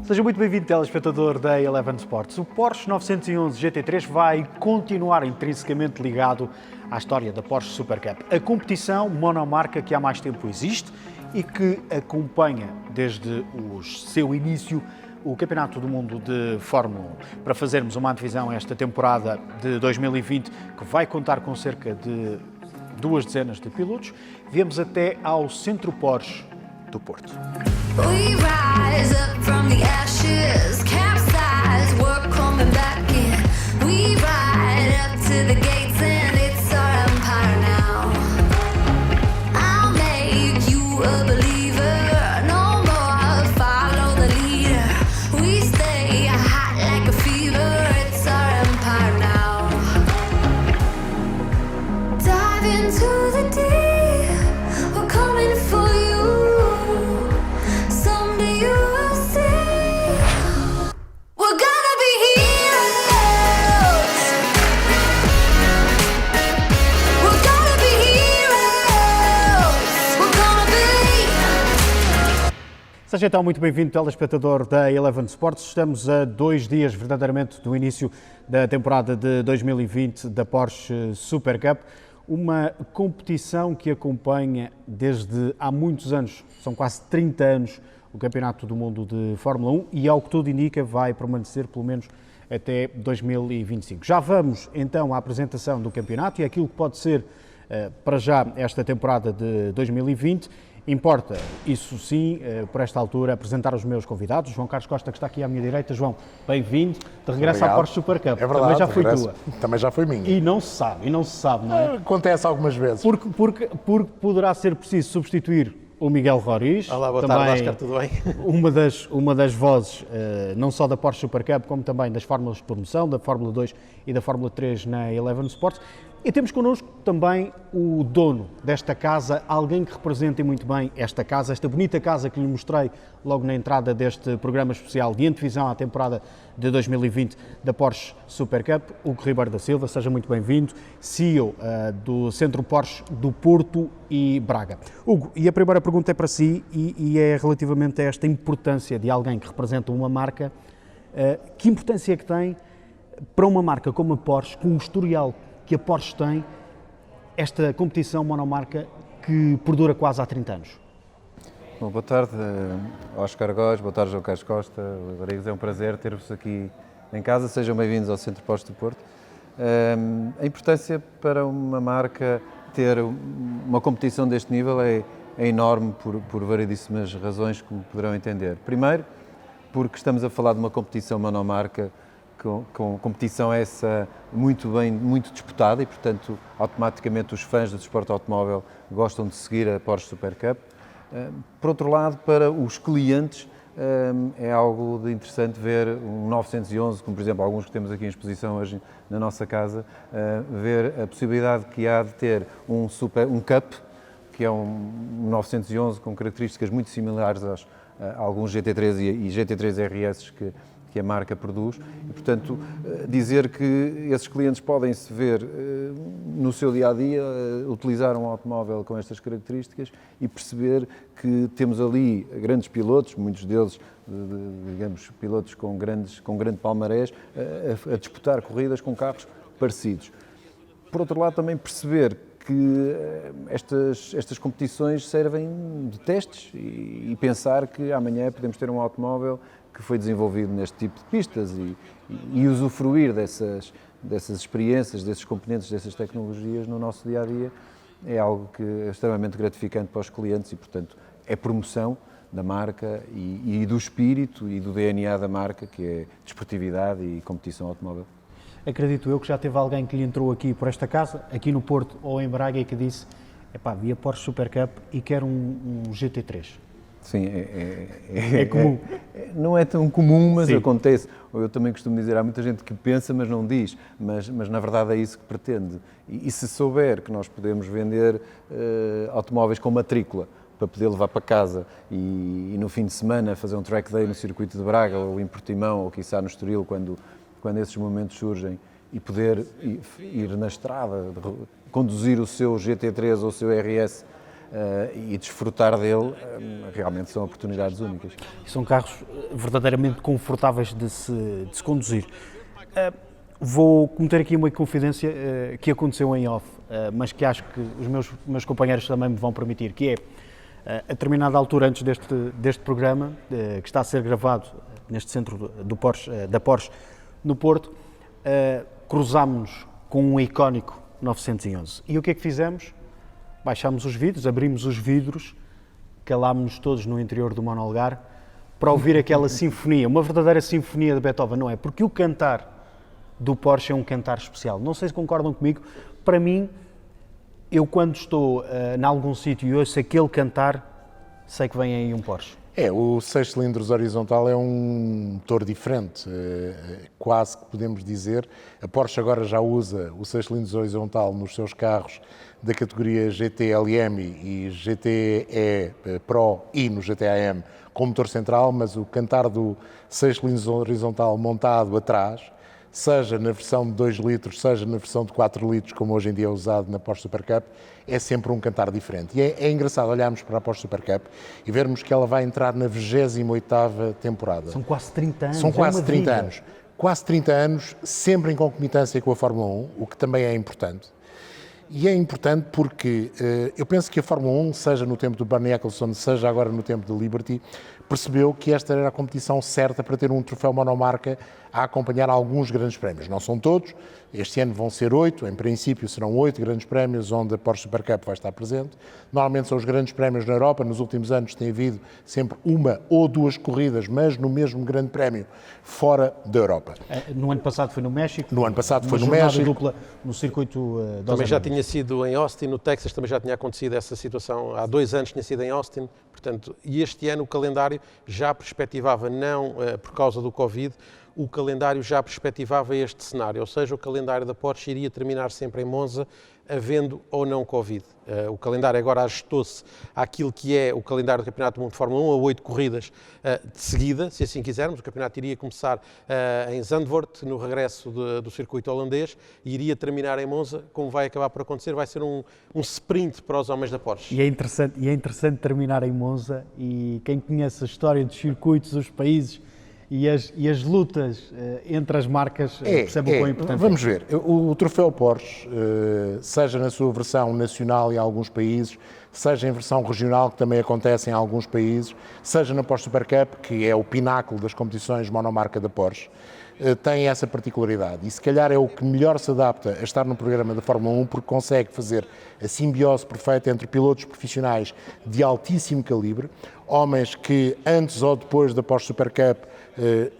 Seja muito bem-vindo, telespectador da Eleven Sports. O Porsche 911 GT3 vai continuar intrinsecamente ligado à história da Porsche Super Cup, a competição monomarca que há mais tempo existe e que acompanha desde o seu início o Campeonato do Mundo de Fórmula 1. Para fazermos uma antevisão a esta temporada de 2020, que vai contar com cerca de 2 dezenas de pilotos, viemos até ao Centro Porsche do Porto. We rise up from the ashes, capsize, we're coming back in. We ride up to the gates and it's our empire now. I'll make you a believer, no more follow the leader. We stay hot like a fever, it's our empire now. Dive into the deep, we're coming for you. Seja então muito bem-vindo, telespectador da Eleven Sports. Estamos a 2 dias verdadeiramente do início da temporada de 2020 da Porsche Super Cup, uma competição que acompanha desde há muitos anos, são quase 30 anos, o Campeonato do Mundo de Fórmula 1 e, ao que tudo indica, vai permanecer pelo menos até 2025. Já vamos então à apresentação do campeonato e aquilo que pode ser para já esta temporada de 2020. Importa, isso sim, por esta altura, apresentar os meus convidados. João Carlos Costa, que está aqui à minha direita. João, bem-vindo. De regresso à Porsche Super Cup. É verdade, também já foi tua. Também já foi minha. E não se sabe, não é? Acontece algumas vezes. Porque poderá ser preciso substituir o Miguel Roriz. Olá, boa também tarde, Oscar, tudo bem? Uma das vozes, não só da Porsche Super Cup, como também das Fórmulas de promoção, da Fórmula 2 e da Fórmula 3 na Eleven Sports. E temos connosco também o dono desta casa, alguém que representa muito bem esta casa, esta bonita casa que lhe mostrei logo na entrada deste programa especial de antevisão à temporada de 2020 da Porsche Super Cup, Hugo Ribeiro da Silva. Seja muito bem-vindo, CEO do Centro Porsche do Porto e Braga. Hugo, e a primeira pergunta é para si e é relativamente a esta importância de alguém que representa uma marca. Que importância é que tem para uma marca como a Porsche, com o historial que a Porsche tem, esta competição monomarca que perdura quase há 30 anos? Bom, boa tarde, Oscar Góes, boa tarde, João Carlos Costa, Rodrigues, é um prazer ter-vos aqui em casa, sejam bem-vindos ao Centro Porsche do Porto. A importância para uma marca ter uma competição deste nível é enorme por variedíssimas razões, como poderão entender. Primeiro, porque estamos a falar de uma competição monomarca, com competição essa muito disputada e, portanto, automaticamente os fãs do desporto automóvel gostam de seguir a Porsche Super Cup. Por outro lado, para os clientes é algo de interessante ver um 911, como por exemplo alguns que temos aqui em exposição hoje na nossa casa, ver a possibilidade que há de ter um Cup, que é um 911 com características muito similares a alguns GT3 e GT3 RS que a marca produz e, portanto, dizer que esses clientes podem-se ver no seu dia-a-dia utilizar um automóvel com estas características e perceber que temos ali grandes pilotos, muitos deles, digamos, pilotos com grande palmarés, a disputar corridas com carros parecidos. Por outro lado, também perceber que estas competições servem de testes e pensar que amanhã podemos ter um automóvel que foi desenvolvido neste tipo de pistas e usufruir dessas experiências, desses componentes, dessas tecnologias no nosso dia-a-dia é algo que é extremamente gratificante para os clientes e, portanto, é promoção da marca e do espírito e do DNA da marca, que é desportividade e competição automóvel. Acredito eu que já teve alguém que lhe entrou aqui por esta casa, aqui no Porto ou em Braga, e que disse: epá, vi a Porsche Super Cup e quero um GT3. Sim, é comum. Não é tão comum, mas Sim. Acontece. Eu também costumo dizer, há muita gente que pensa, mas não diz, mas na verdade é isso que pretende. E se souber que nós podemos vender automóveis com matrícula para poder levar para casa e no fim de semana fazer um track day no circuito de Braga ou em Portimão ou quiçá no Estoril, quando esses momentos surgem, e poder ir na estrada, conduzir o seu GT3 ou o seu RS e desfrutar dele, realmente são oportunidades únicas. E são carros verdadeiramente confortáveis de se conduzir. Vou cometer aqui uma confidência que aconteceu em off, mas que acho que os meus companheiros também me vão permitir, que é, a determinada altura antes deste programa, que está a ser gravado neste centro da Porsche, no Porto, cruzámos-nos com um icónico 911. E o que é que fizemos? Baixámos os vidros, abrimos os vidros, calámos-nos todos no interior do monolugar para ouvir aquela sinfonia, uma verdadeira sinfonia de Beethoven, não é? Porque o cantar do Porsche é um cantar especial. Não sei se concordam comigo, para mim, eu quando estou em algum sítio e ouço aquele cantar, sei que vem aí um Porsche. O 6 cilindros horizontal é um motor diferente, quase que podemos dizer. A Porsche agora já usa o 6 cilindros horizontal nos seus carros da categoria GT LM e GTE Pro e no GT AM com motor central, mas o cantar do 6 cilindros horizontal montado atrás, seja na versão de 2 litros, seja na versão de 4 litros, como hoje em dia é usado na Porsche Super Cup, é sempre um cantar diferente. E é engraçado olharmos para a Porsche Super Cup e vermos que ela vai entrar na 28ª temporada. São quase 30 anos. São quase 30 anos. Quase 30 anos, sempre em concomitância com a Fórmula 1, o que também é importante. E é importante porque eu penso que a Fórmula 1, seja no tempo do Bernie Ecclestone, seja agora no tempo de Liberty, percebeu que esta era a competição certa para ter um troféu monomarca a acompanhar alguns grandes prémios. Não são todos, este ano vão ser 8, em princípio serão 8 grandes prémios onde a Porsche Super Cup vai estar presente. Normalmente são os grandes prémios na Europa, nos últimos anos tem havido sempre uma ou duas corridas, mas no mesmo grande prémio, fora da Europa. No ano passado foi no México. No ano passado foi no jornada México. dupla no circuito de Também já Austin. tinha sido em Austin, no Texas também já tinha acontecido essa situação, há 2 anos tinha sido em Austin, portanto, e este ano o calendário já perspectivava, não por causa do Covid, o calendário já perspectivava este cenário, ou seja, o calendário da Porsche iria terminar sempre em Monza, havendo ou não Covid. O calendário agora ajustou-se àquilo que é o calendário do Campeonato do Mundo de Fórmula 1, a 8 corridas de seguida, se assim quisermos. O campeonato iria começar em Zandvoort, no regresso do circuito holandês, e iria terminar em Monza, como vai acabar por acontecer, vai ser um sprint para os homens da Porsche. E é interessante terminar em Monza, e quem conhece a história dos circuitos, os países e as lutas entre as marcas percebe o quão importante Vamos ver, o troféu Porsche, seja na sua versão nacional em alguns países, seja em versão regional, que também acontece em alguns países, seja na Porsche Super Cup, que é o pináculo das competições monomarca da Porsche, tem essa particularidade e se calhar é o que melhor se adapta a estar no programa da Fórmula 1 porque consegue fazer a simbiose perfeita entre pilotos profissionais de altíssimo calibre, homens que antes ou depois da Porsche Super Cup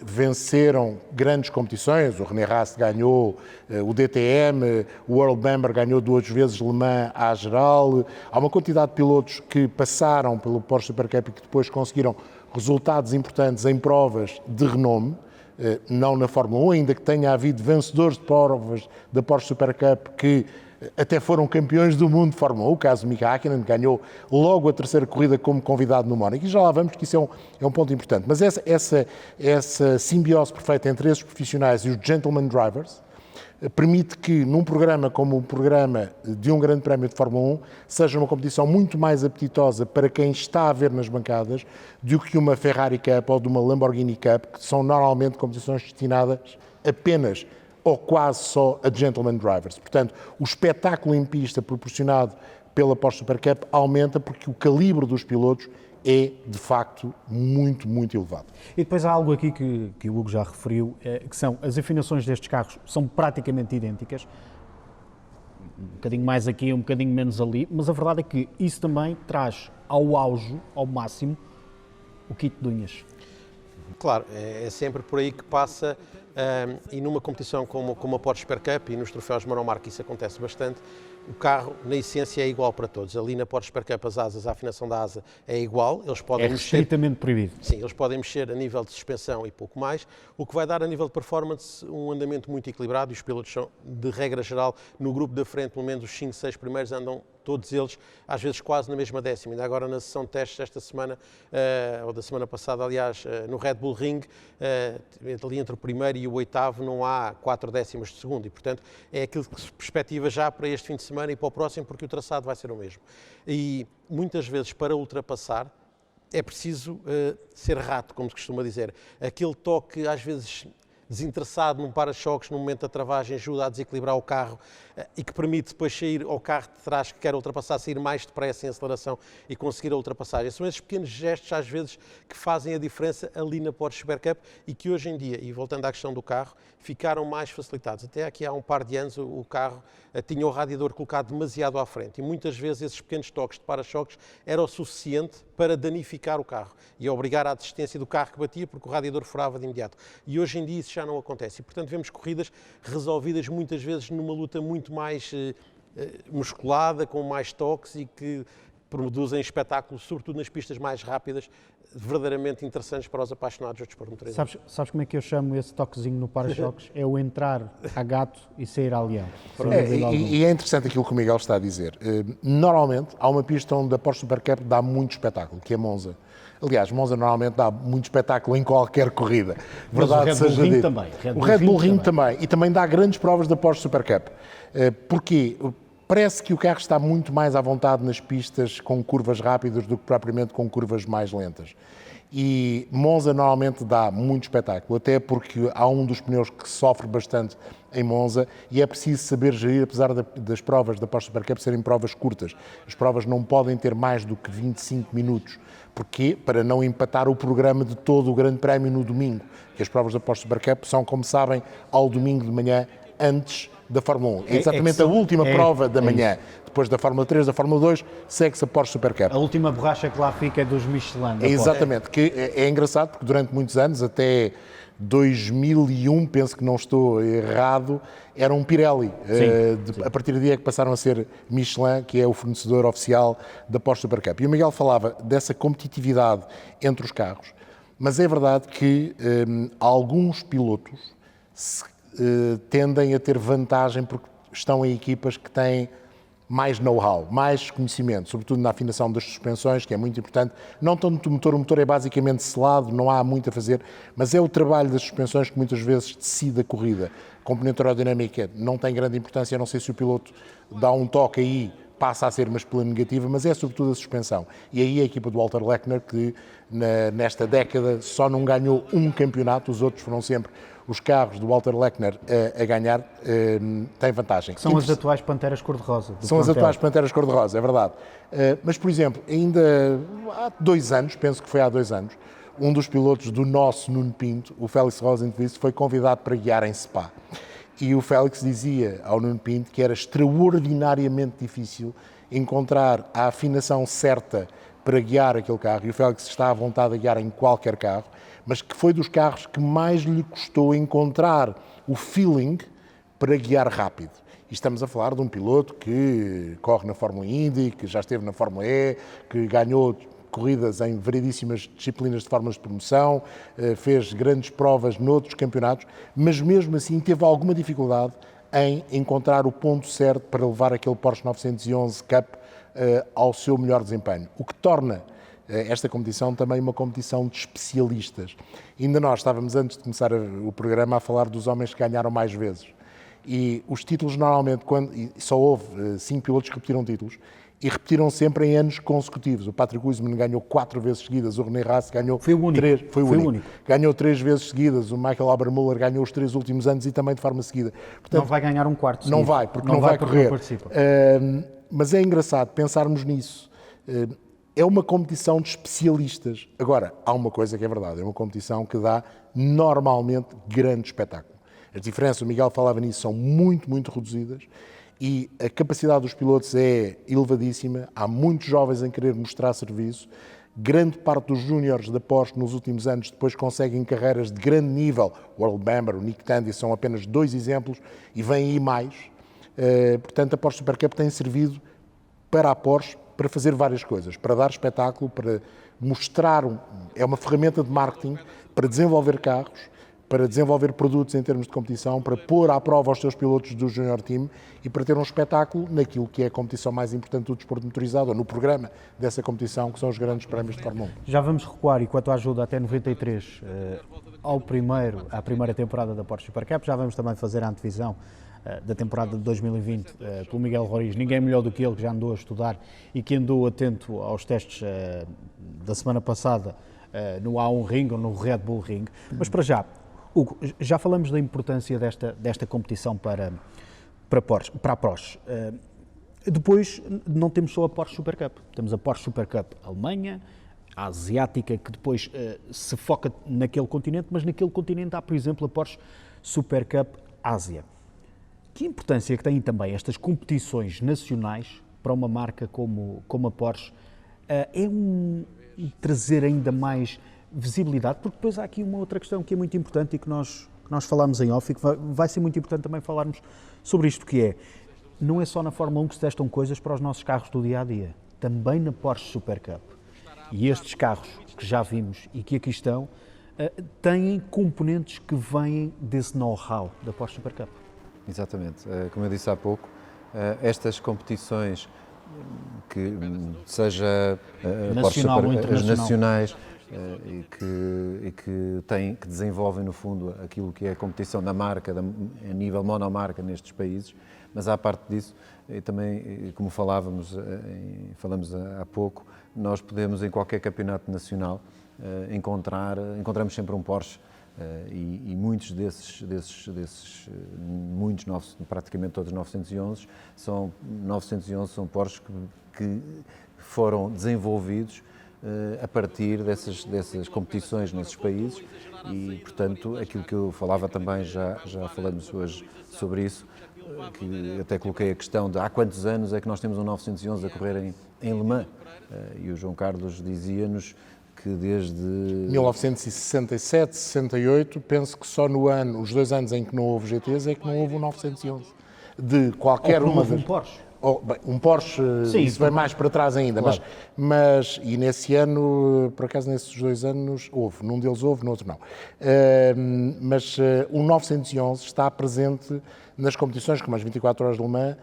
venceram grandes competições, o René Rast ganhou o DTM, o World Member ganhou 2 vezes Le Mans à geral, há uma quantidade de pilotos que passaram pelo Porsche Super Cup e que depois conseguiram resultados importantes em provas de renome, não na Fórmula 1, ainda que tenha havido vencedores de provas da Porsche Super Cup que até foram campeões do mundo de Fórmula 1, o caso de Mika Häkkinen, ganhou logo a 3ª corrida como convidado no Mónaco, e já lá vamos, que isso é um ponto importante. Mas essa simbiose perfeita entre esses profissionais e os gentleman drivers permite que num programa como o programa de um grande prémio de Fórmula 1 seja uma competição muito mais apetitosa para quem está a ver nas bancadas do que uma Ferrari Cup ou de uma Lamborghini Cup, que são normalmente competições destinadas apenas ou quase só a gentleman drivers. Portanto, o espetáculo em pista proporcionado pela Porsche Super Cup aumenta porque o calibre dos pilotos é, de facto, muito, muito elevado. E depois há algo aqui que o Hugo já referiu, que são as afinações destes carros são praticamente idênticas, um bocadinho mais aqui, um bocadinho menos ali, mas a verdade é que isso também traz ao auge, ao máximo, o kit de unhas. Claro, é sempre por aí que passa, e numa competição como a Porsche Super Cup e nos troféus monomarca isso acontece bastante, o carro na essência é igual para todos. Ali na Porsche Super Cup as asas, a afinação da asa é igual, eles podem mexer... Estritamente proibido. Sim, eles podem mexer a nível de suspensão e pouco mais, o que vai dar a nível de performance um andamento muito equilibrado e os pilotos são, de regra geral, no grupo da frente, pelo menos os 5, 6 primeiros andam todos eles, às vezes quase na mesma décima. Ainda agora na sessão de testes esta semana, ou da semana passada, aliás, no Red Bull Ring, ali entre o primeiro e o oitavo não há 4 décimas de segundo e, portanto, é aquilo que se perspectiva já para este fim de semana e para o próximo, porque o traçado vai ser o mesmo. E muitas vezes para ultrapassar é preciso ser rato, como se costuma dizer. Aquele toque, às vezes desinteressado num para-choques, no momento da travagem, ajuda a desequilibrar o carro e que permite depois sair ao carro de trás que quer ultrapassar, sair mais depressa em aceleração e conseguir a ultrapassagem. São esses pequenos gestos, às vezes, que fazem a diferença ali na Porsche Supercup e que hoje em dia, e voltando à questão do carro, ficaram mais facilitados. Até aqui há um par de anos o carro tinha o radiador colocado demasiado à frente e muitas vezes esses pequenos toques de para-choques eram o suficiente para danificar o carro e obrigar à desistência do carro que batia porque o radiador furava de imediato. E hoje em dia isso já não acontece e, portanto, vemos corridas resolvidas muitas vezes numa luta muito mais musculada, com mais toques e que produzem espetáculos, sobretudo nas pistas mais rápidas, verdadeiramente interessantes para os apaixonados do desporto motorizado. Sabes como é que eu chamo esse toquezinho no para-choques? É o entrar a gato e sair a leão. E é interessante aquilo que o Miguel está a dizer. Normalmente, há uma pista onde a Porsche Supercup dá muito espetáculo, que é Monza. Aliás, Monza normalmente dá muito espetáculo em qualquer corrida. Mas o Red Bull Ring também. O Red Bull Ring também. E também dá grandes provas da Porsche Supercup. Porquê? Parece que o carro está muito mais à vontade nas pistas com curvas rápidas do que propriamente com curvas mais lentas. E Monza normalmente dá muito espetáculo, até porque há um dos pneus que sofre bastante em Monza e é preciso saber gerir, apesar das provas da Porsche Supercup serem provas curtas. As provas não podem ter mais do que 25 minutos. Porquê? Para não empatar o programa de todo o Grande Prémio no domingo. Que as provas da Porsche Supercup são, como sabem, ao domingo de manhã, antes da Fórmula 1. É exatamente a última prova da manhã. Depois da Fórmula 3, da Fórmula 2, segue-se a Porsche Supercup. A última borracha que lá fica é dos Michelin. Exatamente, que é engraçado porque durante muitos anos, até 2001, penso que não estou errado, era um Pirelli. A partir do dia que passaram a ser Michelin, que é o fornecedor oficial da Porsche Supercup. E o Miguel falava dessa competitividade entre os carros, mas é verdade que alguns pilotos tendem a ter vantagem porque estão em equipas que têm mais know-how, mais conhecimento, sobretudo na afinação das suspensões, que é muito importante. Não tanto o motor é basicamente selado, não há muito a fazer, mas é o trabalho das suspensões que muitas vezes decide a corrida. A componente aerodinâmica não tem grande importância, a não sei se o piloto dá um toque aí, passa a ser uma espelha negativa, mas é sobretudo a suspensão. E aí a equipa do Walter Lechner, que nesta década só não ganhou um campeonato, os outros foram sempre os carros do Walter Lechner a ganhar, tem vantagem. São as atuais Panteras Cor-de-Rosa. São as atuais Panteras Cor-de-Rosa, é verdade. Mas, por exemplo, ainda há 2 anos, penso que foi há 2 anos, um dos pilotos do nosso Nuno Pinto, o Félix Rosenqvist, foi convidado para guiar em Spa. E o Félix dizia ao Nuno Pinto que era extraordinariamente difícil encontrar a afinação certa para guiar aquele carro, e o Félix está à vontade a guiar em qualquer carro, mas que foi dos carros que mais lhe custou encontrar o feeling para guiar rápido. E estamos a falar de um piloto que corre na Fórmula Indy, que já esteve na Fórmula E, que ganhou corridas em variedíssimas disciplinas de fórmulas de promoção, fez grandes provas noutros campeonatos, mas mesmo assim teve alguma dificuldade em encontrar o ponto certo para levar aquele Porsche 911 Cup ao seu melhor desempenho. O que torna esta competição também uma competição de especialistas. Ainda nós estávamos, antes de começar o programa, a falar dos homens que ganharam mais vezes. E os títulos, normalmente, só houve 5 pilotos que repetiram títulos, e repetiram sempre em anos consecutivos. O Patrick Wiseman ganhou 4 vezes seguidas, o René Rast ganhou 3, foi o único. Ganhou 3 vezes seguidas, o Michael Obermüller ganhou os 3 últimos anos e também de forma seguida. Portanto, não vai ganhar um quarto seguido. Não vai, porque não vai correr. Não participa. Mas é engraçado pensarmos nisso. É uma competição de especialistas. Agora, há uma coisa que é verdade, é uma competição que dá normalmente grande espetáculo. As diferenças, o Miguel falava nisso, são muito, muito reduzidas e a capacidade dos pilotos é elevadíssima. Há muitos jovens em querer mostrar serviço. Grande parte dos júniores da Porsche nos últimos anos depois conseguem carreiras de grande nível. O Earl Bamber, o Nick Tandy são apenas 2 exemplos e vêm aí mais. Portanto, a Porsche Supercup tem servido para a Porsche para fazer várias coisas, para dar espetáculo, para mostrar, é uma ferramenta de marketing para desenvolver carros, para desenvolver produtos em termos de competição, para pôr à prova os seus pilotos do Junior Team e para ter um espetáculo naquilo que é a competição mais importante do desporto motorizado, ou no programa dessa competição, que são os grandes prémios de Fórmula 1. Já vamos recuar, e com a tua ajuda, até 93, à primeira temporada da Porsche Supercup. Já vamos também fazer a antevisão da temporada de 2020 pelo Miguel Roriz. Ninguém melhor do que ele, que já andou a estudar e que andou atento aos testes da semana passada no A1 Ring ou no Red Bull Ring. Mas para já, Hugo, já falamos da importância desta competição para a Porsche. Depois não temos só a Porsche Supercup, temos a Porsche Supercup Alemanha, a asiática, que depois se foca naquele continente, mas naquele continente há, por exemplo, a Porsche Supercup Ásia. Que importância que têm também estas competições nacionais para uma marca como a Porsche? Trazer ainda mais visibilidade, porque depois há aqui uma outra questão que é muito importante e que nós falámos em off e que vai ser muito importante também falarmos sobre isto, que é, não é só na Fórmula 1 que se testam coisas para os nossos carros do dia-a-dia, também na Porsche Supercup. E estes carros que já vimos e que aqui estão, têm componentes que vêm desse know-how da Porsche Supercup. Exatamente. Como eu disse há pouco, estas competições, que seja Nacional ou as internacional, nacionais, e que desenvolvem, no fundo, aquilo que é a competição da marca, a nível monomarca nestes países, mas à parte disso, e também, como falamos há pouco, nós podemos, em qualquer campeonato nacional, encontramos sempre um Porsche, e muitos praticamente todos 911 são Porsches que foram desenvolvidos a partir dessas competições nesses países e, portanto, aquilo que eu falava também, já falamos hoje sobre isso, que até coloquei a questão de há quantos anos é que nós temos um 911 a correr em Le Mans, e o João Carlos dizia-nos que desde 1967, 68, penso que só os 2 anos em que não houve GTs é que não houve um 911. De qualquer uma um Porsche. Um Porsche, sim, isso vai mais para trás ainda, claro. mas e nesse ano, por acaso nesses 2 anos houve, num deles houve, no outro não. Mas o 911 está presente nas competições como as 24 horas de Le Mans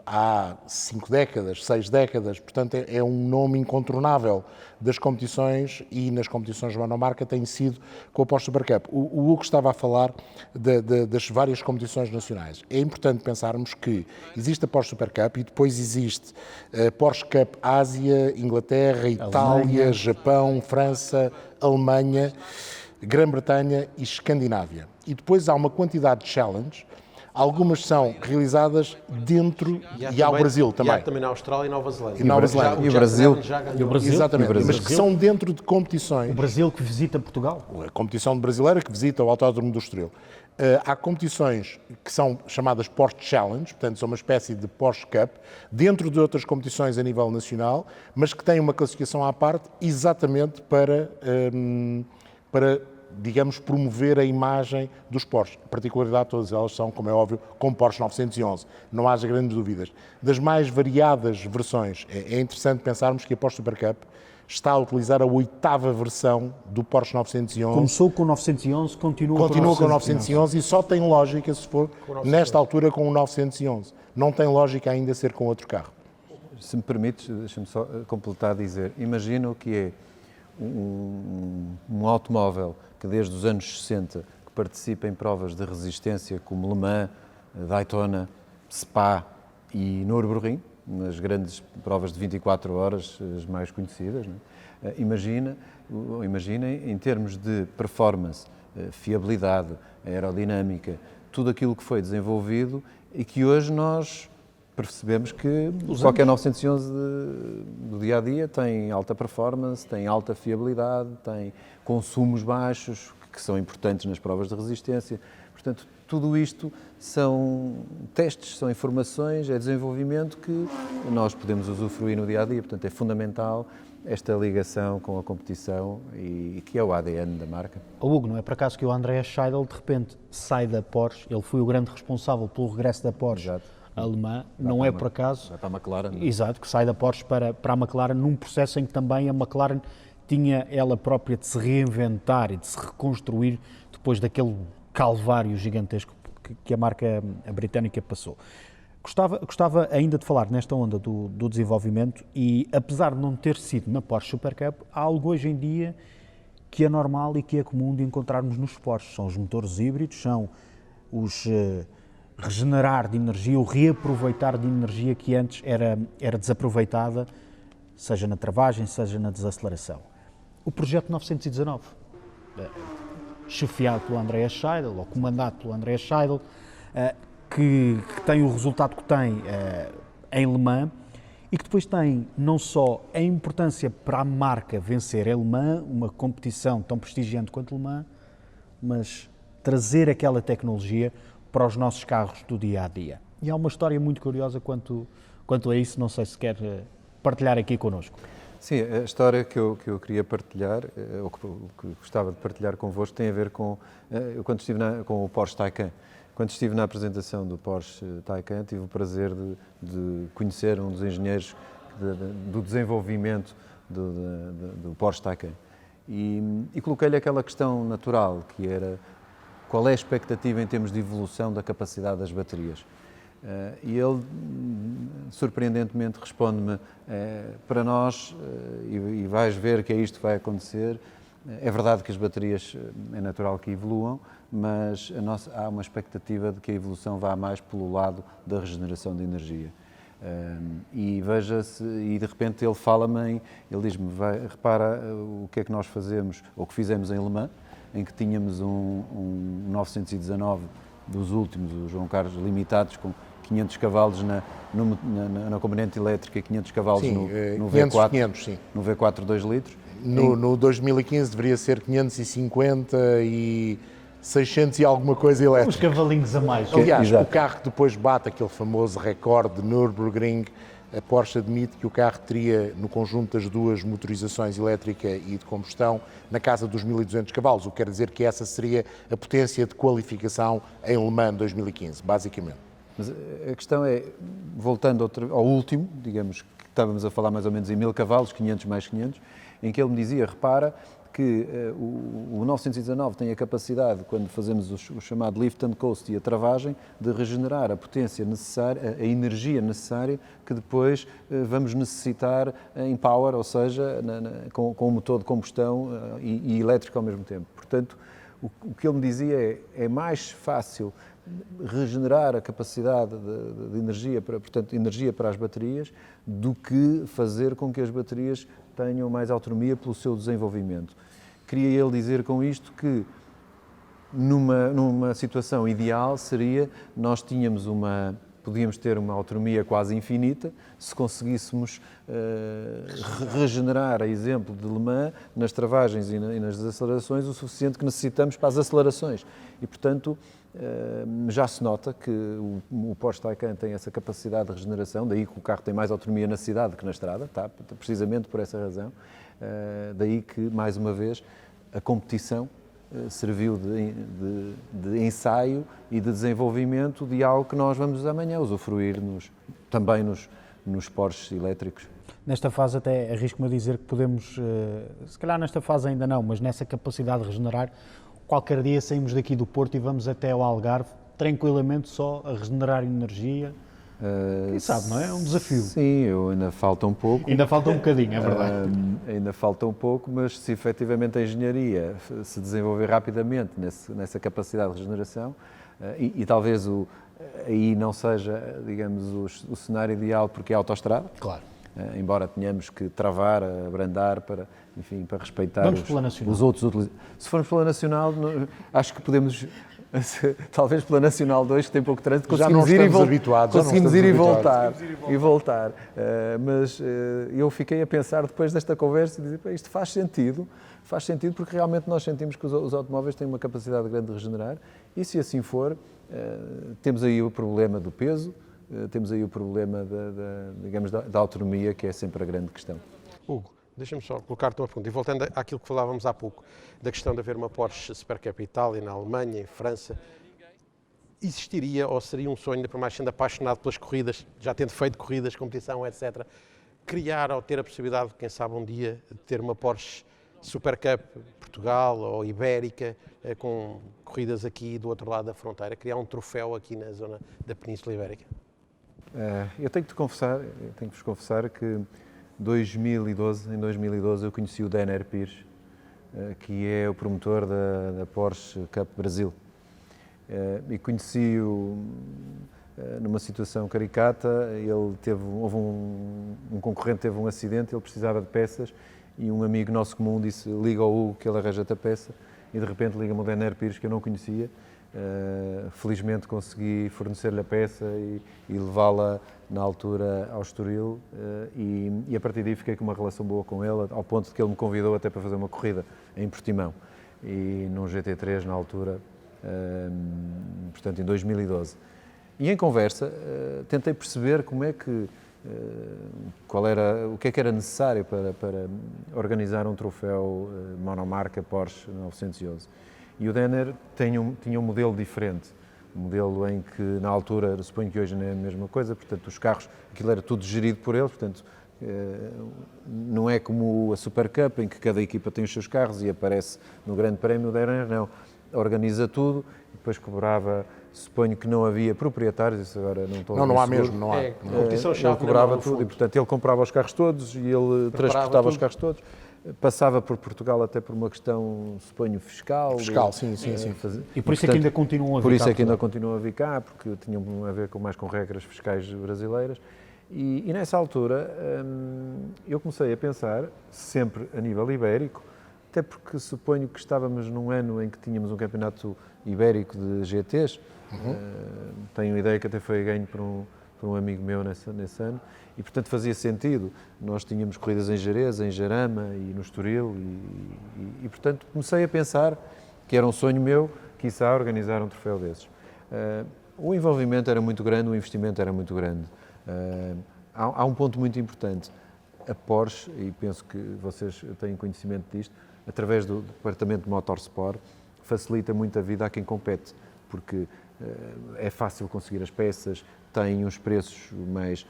há 5 décadas, 6 décadas, portanto é um nome incontornável das competições e nas competições de monomarca tem sido com a Porsche Supercup. O Hugo estava a falar das várias competições nacionais. É importante pensarmos que existe a Porsche Supercup e depois existe a Porsche Cup Ásia, Inglaterra, Itália, Japão, França, Alemanha, Grã-Bretanha e Escandinávia. E depois há uma quantidade de challenges. Algumas são realizadas dentro e há o Brasil também. E há também na Austrália e Nova Zelândia. E o Brasil. Exatamente, mas que são dentro de competições. O Brasil que visita Portugal. A competição brasileira que visita o Autódromo do Estoril. Há competições que são chamadas Porsche Challenge, portanto são uma espécie de Porsche Cup, dentro de outras competições a nível nacional, mas que têm uma classificação à parte exatamente para digamos, promover a imagem dos Porsche. A particularidade de todas elas são, como é óbvio, com Porsche 911. Não haja grandes dúvidas. Das mais variadas versões, é interessante pensarmos que a Porsche Supercup está a utilizar a 8ª versão do Porsche 911. Começou com o 911, continua com o 911 e só tem lógica se for, nesta altura, com o 911. Não tem lógica ainda ser com outro carro. Se me permites, deixa-me só completar a dizer, imagina o que é um automóvel que desde os anos 60 que participa em provas de resistência como Le Mans, Daytona, Spa e Nürburgring, nas grandes provas de 24 horas, as mais conhecidas. Não é? Imaginem, em termos de performance, fiabilidade, aerodinâmica, tudo aquilo que foi desenvolvido e que hoje nós percebemos que qualquer 911 do dia-a-dia tem alta performance, tem alta fiabilidade, tem consumos baixos, que são importantes nas provas de resistência. Portanto, tudo isto são testes, são informações, é desenvolvimento que nós podemos usufruir no dia-a-dia. Portanto, é fundamental esta ligação com a competição e que é o ADN da marca. O Hugo, não é por acaso que o Andreas Seidl de repente sai da Porsche, ele foi o grande responsável pelo regresso da Porsche alemã, não é por acaso. Vai para a McLaren. Exato, que sai da Porsche para a McLaren num processo em que também a McLaren tinha ela própria de se reinventar e de se reconstruir depois daquele calvário gigantesco que a marca britânica passou. Gostava ainda de falar nesta onda do desenvolvimento e, apesar de não ter sido na Porsche Super Cup, há algo hoje em dia que é normal e que é comum de encontrarmos nos Porsche. São os motores híbridos, são os regenerar de energia, o reaproveitar de energia que antes era desaproveitada, seja na travagem, seja na desaceleração. O projeto 919, chefiado pelo Andreas Seidl, ou comandado pelo Andreas Seidl, que tem o resultado que tem em Le Mans e que depois tem não só a importância para a marca vencer em Le Mans, uma competição tão prestigiante quanto Le Mans, mas trazer aquela tecnologia para os nossos carros do dia-a-dia. E há uma história muito curiosa quanto a isso, não sei se quer partilhar aqui connosco. Sim, a história que eu queria partilhar, ou que gostava de partilhar convosco, tem a ver com, eu quando estive com o Porsche Taycan. Quando estive na apresentação do Porsche Taycan, tive o prazer de conhecer um dos engenheiros do desenvolvimento do Porsche Taycan. E coloquei-lhe aquela questão natural, que era qual é a expectativa em termos de evolução da capacidade das baterias. E ele, surpreendentemente, responde-me, para nós, e vais ver que isto vai acontecer, é verdade que as baterias é natural que evoluam, mas há uma expectativa de que a evolução vá mais pelo lado da regeneração de energia. E veja-se, e de repente ele fala-me, ele diz-me, repara o que é que nós fazemos, ou que fizemos em Le Mans, em que tínhamos um 919 dos últimos, o João Carlos, limitados, com 500 cavalos na componente elétrica, 500 cavalos sim, no 500, V4, 500, sim. No V4 2 litros. No 2015 deveria ser 550 e 600 e alguma coisa Os elétrica. cavalinhos a mais. Aliás, Exato. o carro que depois bate aquele famoso recorde de Nürburgring, a Porsche admite que o carro teria, no conjunto das duas motorizações elétrica e de combustão, na casa dos 1200 cavalos, o que quer dizer que essa seria a potência de qualificação em Le Mans 2015, basicamente. Mas a questão é, voltando ao último, digamos que estávamos a falar mais ou menos em 1000 cavalos, 500 mais 500, em que ele me dizia, repara que o 919 tem a capacidade, quando fazemos o chamado lift and coast e a travagem, de regenerar a potência necessária, a energia necessária que depois vamos necessitar em power, ou seja, com o motor de combustão e elétrico ao mesmo tempo. Portanto, o que ele me dizia é mais fácil regenerar a capacidade de energia, portanto, energia para as baterias, do que fazer com que as baterias tenham mais autonomia pelo seu desenvolvimento. Queria ele dizer com isto que numa situação ideal seria nós podíamos ter uma autonomia quase infinita se conseguíssemos regenerar, a exemplo de Le Mans, nas travagens e nas desacelerações, o suficiente que necessitamos para as acelerações. E, portanto, já se nota que o Porsche Taycan tem essa capacidade de regeneração, daí que o carro tem mais autonomia na cidade que na estrada, precisamente por essa razão. Daí que, mais uma vez, a competição serviu de ensaio e de desenvolvimento de algo que nós vamos amanhã usufruir também nos Porsches elétricos. Nesta fase até arrisco-me a dizer que podemos, se calhar nesta fase ainda não, mas nessa capacidade de regenerar, qualquer dia saímos daqui do Porto e vamos até ao Algarve, tranquilamente só a regenerar energia. Quem sabe, não é? É um desafio. Sim, ainda falta um pouco. Ainda falta um bocadinho, é verdade. Ainda falta um pouco, mas se efetivamente a engenharia se desenvolver rapidamente nessa capacidade de regeneração, e talvez aí não seja, digamos, o cenário ideal porque é autoestrada. Claro. Embora tenhamos que travar, abrandar para respeitar os outros utilizadores. Se formos pela Nacional, acho que podemos, talvez pela Nacional 2, que tem pouco trânsito, conseguimos ir e voltar. Mas eu fiquei a pensar depois desta conversa e dizer, isto faz sentido porque realmente nós sentimos que os automóveis têm uma capacidade grande de regenerar e se assim for, temos aí o problema do peso, temos aí o problema da autonomia, que é sempre a grande questão. Hugo, deixa-me só colocar-te uma pergunta. E voltando àquilo que falávamos há pouco, da questão de haver uma Porsche Super Cup em Itália, na Alemanha, em França, existiria ou seria um sonho, ainda por mais sendo apaixonado pelas corridas, já tendo feito corridas, competição, etc., criar ou ter a possibilidade, quem sabe um dia, de ter uma Porsche Super Cup Portugal ou Ibérica, com corridas aqui do outro lado da fronteira, criar um troféu aqui na zona da Península Ibérica? Eu tenho que vos confessar que em 2012 eu conheci o Denner Pires, que é o promotor da Porsche Cup Brasil. E conheci-o numa situação caricata. Houve um concorrente teve um acidente, ele precisava de peças e um amigo nosso comum disse: liga ao Hugo que ele arranja-te a peça. E de repente liga-me o Denner Pires, que eu não conhecia. Felizmente consegui fornecer-lhe a peça e levá-la na altura ao Estoril, e a partir daí fiquei com uma relação boa com ele, ao ponto de que ele me convidou até para fazer uma corrida em Portimão e num GT3 na altura, portanto em 2012. E em conversa tentei perceber como é que o que é que era necessário para organizar um troféu monomarca Porsche 911. E o Denner tinha um modelo diferente, um modelo em que na altura, suponho que hoje não é a mesma coisa, portanto os carros, aquilo era tudo gerido por ele, portanto não é como a Super Cup em que cada equipa tem os seus carros e aparece no Grande Prémio. O Denner não, organiza tudo e depois cobrava. Suponho que não havia proprietários, isso agora não estou a ver. Não há seguro. mesmo, não há. Competição-chave, Ele cobrava no tudo fundo. e, portanto, ele comprava os carros todos e ele transportava os carros todos. Passava por Portugal até por uma questão, suponho, fiscal. Fiscal, sim. E por isso é que ainda continuam a vir Por isso cá, é que ainda portanto. continuam a vir cá, porque tinham a ver mais com regras fiscais brasileiras. E nessa altura eu comecei a pensar, sempre a nível ibérico, até porque suponho que estávamos num ano em que tínhamos um campeonato ibérico de GTs. Tenho a ideia que até foi ganho por um amigo meu nesse ano, e portanto fazia sentido. Nós tínhamos corridas em Jerez, em Jarama e no Estoril, e portanto comecei a pensar que era um sonho meu, quiçá, organizar um troféu desses. O envolvimento era muito grande, o investimento era muito grande. Há um ponto muito importante. A Porsche, e penso que vocês têm conhecimento disto, através do Departamento de Motorsport, facilita muito a vida a quem compete, porque é fácil conseguir as peças, tem uns preços mais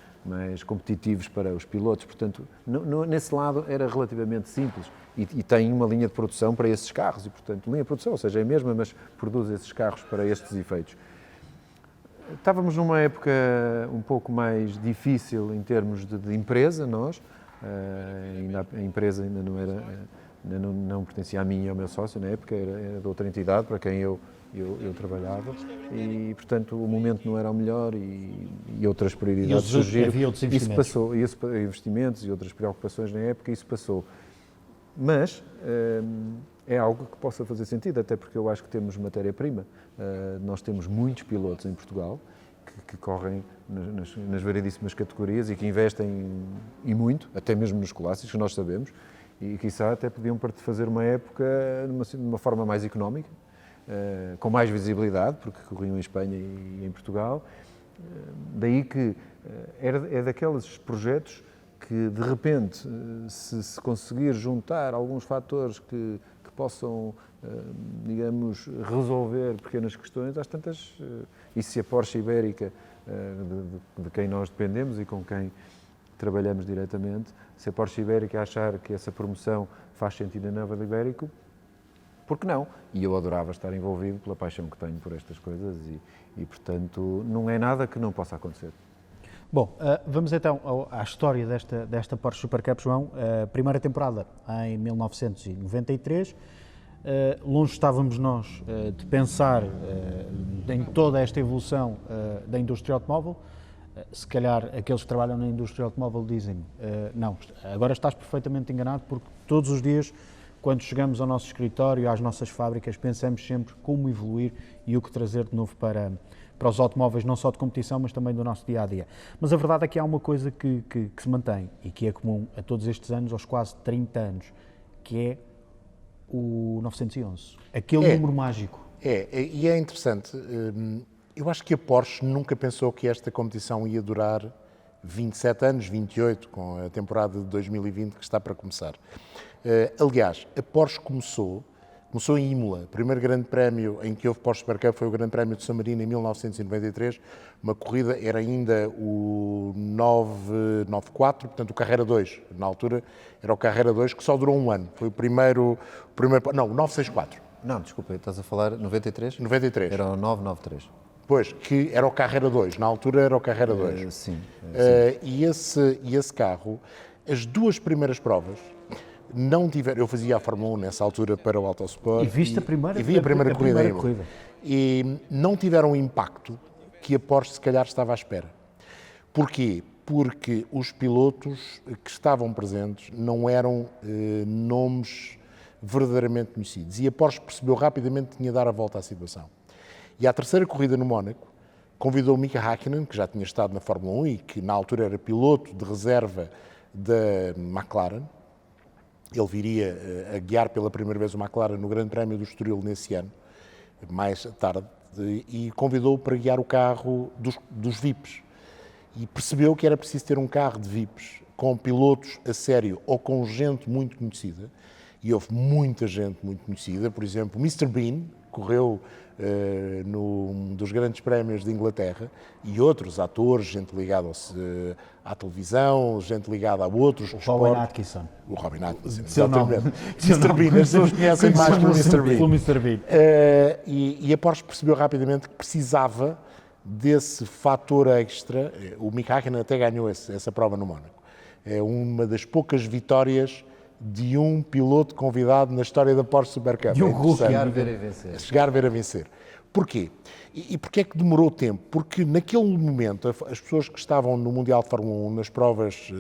competitivos para os pilotos, portanto, nesse lado era relativamente simples, e tem uma linha de produção para esses carros, e portanto, linha de produção, ou seja, é a mesma, mas produz esses carros para estes efeitos. Estávamos numa época um pouco mais difícil em termos de empresa, nós, a empresa ainda não era, não pertencia a mim e ao meu sócio na época, era de outra entidade para quem eu trabalhava, e portanto o momento não era o melhor, e outras prioridades surgiram. Havia outros investimentos. Isso passou, investimentos e outras preocupações na época, isso passou. Mas é algo que possa fazer sentido, até porque eu acho que temos matéria-prima. Nós temos muitos pilotos em Portugal que correm nas variedíssimas categorias e que investem e muito, até mesmo nos clássicos, que nós sabemos, e quiçá até podiam fazer uma época de uma forma mais económica, com mais visibilidade, porque corriam em Espanha e em Portugal. Daí que é daqueles projetos que, de repente, se conseguir juntar alguns fatores que possam, digamos, resolver pequenas questões, às tantas, e se a Porsche Ibérica, de quem nós dependemos e com quem trabalhamos diretamente, se a Porsche Ibérica achar que essa promoção faz sentido a nível ibérico, por que não? E eu adorava estar envolvido pela paixão que tenho por estas coisas e portanto, não é nada que não possa acontecer. Bom, vamos então à história desta Porsche Super Cup, João. Primeira temporada em 1993. Longe estávamos nós de pensar em toda esta evolução da indústria automóvel. Se calhar aqueles que trabalham na indústria automóvel dizem não, agora estás perfeitamente enganado, porque todos os dias, quando chegamos ao nosso escritório, às nossas fábricas, pensamos sempre como evoluir e o que trazer de novo para os automóveis, não só de competição, mas também do nosso dia-a-dia. Mas a verdade é que há uma coisa que se mantém e que é comum a todos estes anos, aos quase 30 anos, que é o 911, aquele número mágico. E é interessante. Eu acho que a Porsche nunca pensou que esta competição ia durar 27 anos, 28, com a temporada de 2020 que está para começar. Aliás, a Porsche começou Começou em Imola. O primeiro grande prémio em que houve pós-Supercup foi o Grande Prémio de San Marino em 1993. Uma corrida, era ainda o 994, portanto o Carreira 2. Na altura era o Carreira 2, que só durou um ano. Foi o primeiro não, o 964. Não, desculpa, estás a falar 93? 93. Era o 993. Pois, que era o Carreira 2. Na altura era o Carreira 2. Sim. E esse carro, as duas primeiras provas, não tiveram. Eu fazia a Fórmula 1 nessa altura para o Autosport. E viste a primeira e vi a primeira corrida. corrida. E não tiveram o impacto que a Porsche se calhar estava à espera. Porquê? Porque os pilotos que estavam presentes não eram nomes verdadeiramente conhecidos. E a Porsche percebeu rapidamente que tinha de dar a volta à situação. E à terceira corrida no Mónaco, convidou o Mika Häkkinen, que já tinha estado na Fórmula 1 e que na altura era piloto de reserva da McLaren. Ele viria a guiar pela primeira vez o McLaren no Grande Prémio do Estoril nesse ano, mais tarde, e convidou-o para guiar o carro dos VIPs. E percebeu que era preciso ter um carro de VIPs com pilotos a sério ou com gente muito conhecida. E houve muita gente muito conhecida. Por exemplo, o Mr. Bean correu num dos grandes prémios de Inglaterra, e outros atores, gente ligada à televisão, gente ligada a outros esportes. Robin Atkinson. O Robin Atkinson, Seu nome. exatamente. Mr. Bean, as pessoas conhecem mais pelo Mr. Bean. Pelo Mr. Bean. E a Porsche percebeu rapidamente que precisava desse fator extra. O Mika Häkkinen até ganhou essa prova no Mónaco. É uma das poucas vitórias de um piloto convidado na história da Porsche Supercup. De um rookie. Chegar a ver a vencer. Chegar a ver a vencer. Porquê? E porquê é que demorou tempo? Porque naquele momento as pessoas que estavam no Mundial de Fórmula 1, nas provas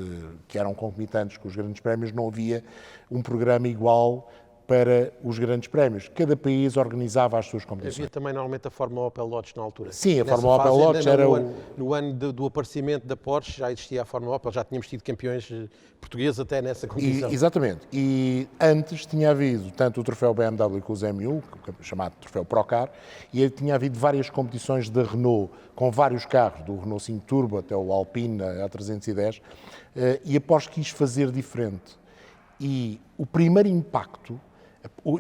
que eram concomitantes com os grandes prémios, não havia um programa igual para os grandes prémios. Cada país organizava as suas competições. Havia também normalmente a Fórmula Opel Lodge na altura. Sim, a Nessa Fórmula Opel fase, Lodge ainda era no ano do aparecimento da Porsche já existia a Fórmula Opel, já tínhamos tido campeões portugueses até nessa competição. Exatamente. E antes tinha havido tanto o troféu BMW com os MU, chamado troféu Procar, e tinha havido várias competições da Renault, com vários carros, do Renault 5 Turbo até o Alpine A310, e a Porsche quis fazer diferente. E o primeiro impacto,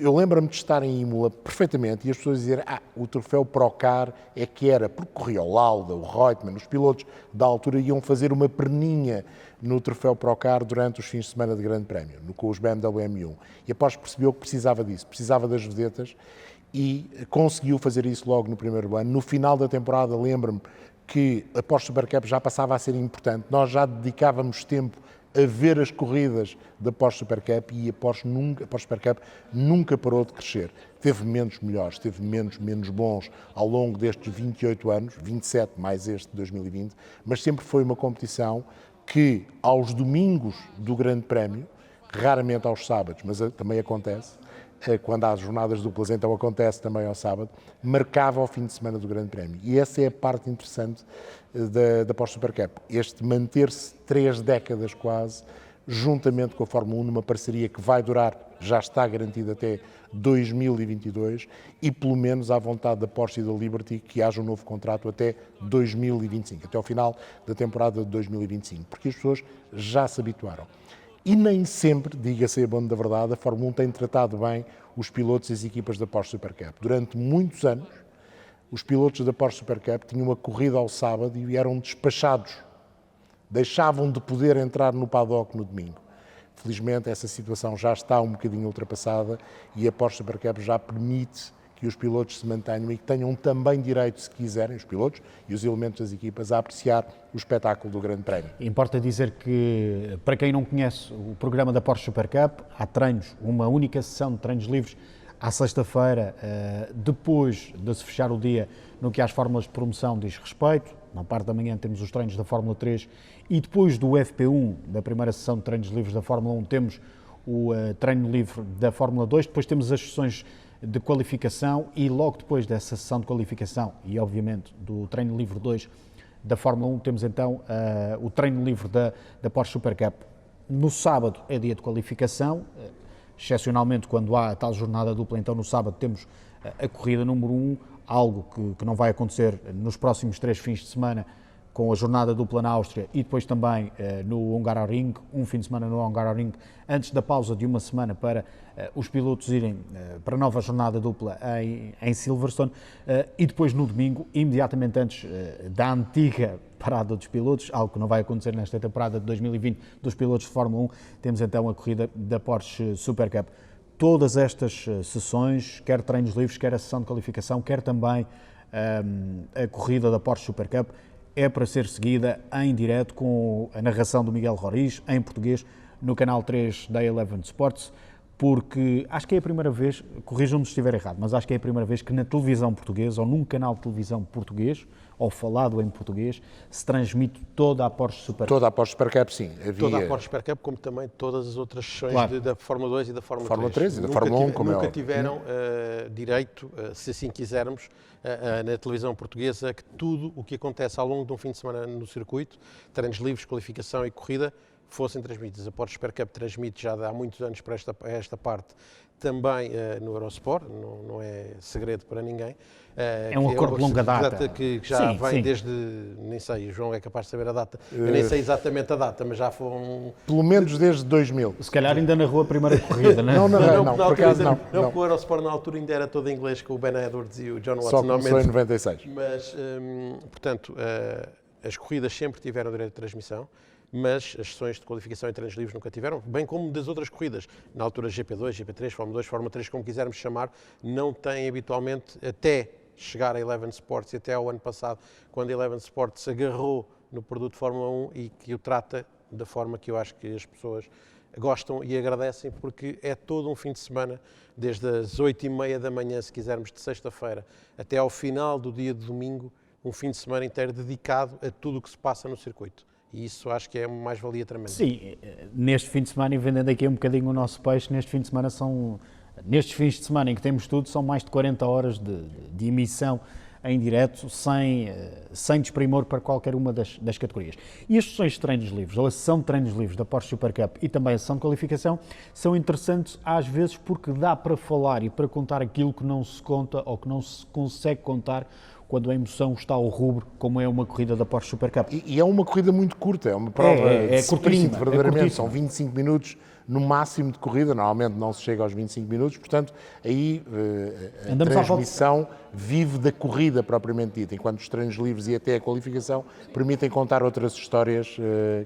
eu lembro-me de estar em Imola perfeitamente e as pessoas dizerem o troféu Procar é que era, porque corria o Lauda, o Reutemann, os pilotos da altura iam fazer uma perninha no troféu Procar durante os fins de semana de Grande Prémio, com os BMW M1. E a Porsche percebeu que precisava disso, precisava das vedetas e conseguiu fazer isso logo no primeiro ano. No final da temporada, lembro-me que a Porsche Supercup já passava a ser importante, nós já dedicávamos tempo a ver as corridas da Porsche Supercup e a Porsche Supercup nunca parou de crescer. Teve momentos melhores, teve momentos menos bons ao longo destes 28 anos, 27 mais este de 2020, mas sempre foi uma competição que aos domingos do Grande Prémio, raramente aos sábados, mas também acontece, quando há jornadas duplas, então acontece também ao sábado, marcava o fim de semana do Grande Prémio. E essa é a parte interessante da Porsche Supercup. Este manter-se 3 décadas quase, juntamente com a Fórmula 1, numa parceria que vai durar, já está garantida até 2022, e pelo menos à vontade da Porsche e da Liberty que haja um novo contrato até 2025, até ao final da temporada de 2025, porque as pessoas já se habituaram. E nem sempre, diga-se a bom da verdade, a Fórmula 1 tem tratado bem os pilotos e as equipas da Porsche Supercup. Durante muitos anos, os pilotos da Porsche Supercup tinham uma corrida ao sábado e eram despachados. Deixavam de poder entrar no paddock no domingo. Felizmente, essa situação já está um bocadinho ultrapassada e a Porsche Supercup já permite que os pilotos se mantenham e que tenham também direito, se quiserem, os pilotos e os elementos das equipas, a apreciar o espetáculo do Grande Prémio. Importa dizer que, para quem não conhece o programa da Porsche Supercup, há treinos, uma única sessão de treinos livres à sexta-feira, depois de se fechar o dia no que às fórmulas de promoção diz respeito. Na parte da manhã temos os treinos da Fórmula 3 e depois do FP1, da primeira sessão de treinos livres da Fórmula 1, temos o treino livre da Fórmula 2, depois temos as sessões de qualificação e logo depois dessa sessão de qualificação e obviamente do treino livre 2 da Fórmula 1 temos então o treino livre da Porsche Supercup. No sábado é dia de qualificação, excepcionalmente quando há a tal jornada dupla, então no sábado temos a corrida número 1, algo que não vai acontecer nos próximos 3 fins de semana com a jornada dupla na Áustria e depois também no Hungaroring, um fim de semana no Hungaroring, antes da pausa de uma semana para os pilotos irem para a nova jornada dupla em Silverstone, e depois no domingo, imediatamente antes da antiga parada dos pilotos, algo que não vai acontecer nesta temporada de 2020 dos pilotos de Fórmula 1, temos então a corrida da Porsche Supercup. Todas estas sessões, quer treinos livres, quer a sessão de qualificação, quer também a corrida da Porsche Supercup, é para ser seguida em direto com a narração do Miguel Roriz, em português, no canal 3 da Eleven Sports, porque acho que é a primeira vez, corrijam-me se estiver errado, mas acho que é a primeira vez que na televisão portuguesa, ou num canal de televisão português, ou falado em português, se transmite toda a Porsche Supercup. Toda a Porsche Supercup, sim. Toda a Porsche Supercup, como também todas as outras sessões Claro. da Fórmula 2 e da Fórmula 3. 3 e da Fórmula 1, como é Nunca óbvio. tiveram direito, se assim quisermos, na televisão portuguesa, que tudo o que acontece ao longo de um fim de semana no circuito, treinos livres, qualificação e corrida, fossem transmitidos. A Porsche Supercup transmite já há muitos anos para esta parte também no Eurosport, não é segredo para ninguém. É um acordo de longa data. Que já Sim, vem sim. desde, nem sei, o João é capaz de saber a data, eu nem sei exatamente a data, mas já foi Pelo menos desde 2000. Se calhar ainda narrou a primeira corrida, não é? Não, por acaso não. Não, porque o Eurosport na altura ainda era todo em inglês, com o Ben Edwards e o John Watson. Só começou em 96. Mas, portanto, as corridas sempre tiveram direito de transmissão, mas as sessões de qualificação e treinos livres nunca tiveram, bem como das outras corridas. Na altura GP2, GP3, Fórmula 2, Fórmula 3, como quisermos chamar, não têm habitualmente, até chegar a Eleven Sports e até ao ano passado, quando a Eleven Sports agarrou no produto Fórmula 1 e que o trata da forma que eu acho que as pessoas gostam e agradecem, porque é todo um fim de semana, desde as 8h30 da manhã, se quisermos, de sexta-feira, até ao final do dia de domingo, um fim de semana inteiro dedicado a tudo o que se passa no circuito. E isso acho que é uma mais-valia tremenda. Sim, neste fim de semana, e vendendo aqui um bocadinho o nosso peixe, nestes fins de semana em que temos tudo, são mais de 40 horas de emissão em direto, sem desprimor para qualquer uma das categorias. E as sessões de treinos livres, ou a sessão de treinos livres da Porsche Supercup e também a sessão de qualificação, são interessantes às vezes porque dá para falar e para contar aquilo que não se conta ou que não se consegue contar quando a emoção está ao rubro, como é uma corrida da Porsche Supercup. E é uma corrida muito curta, é uma prova de sprint, curtíssima, verdadeiramente. curtíssima. São 25 minutos no máximo de corrida, normalmente não se chega aos 25 minutos, portanto, aí a Andamos à transmissão vive da corrida propriamente dita, enquanto os treinos livres e até a qualificação permitem contar outras histórias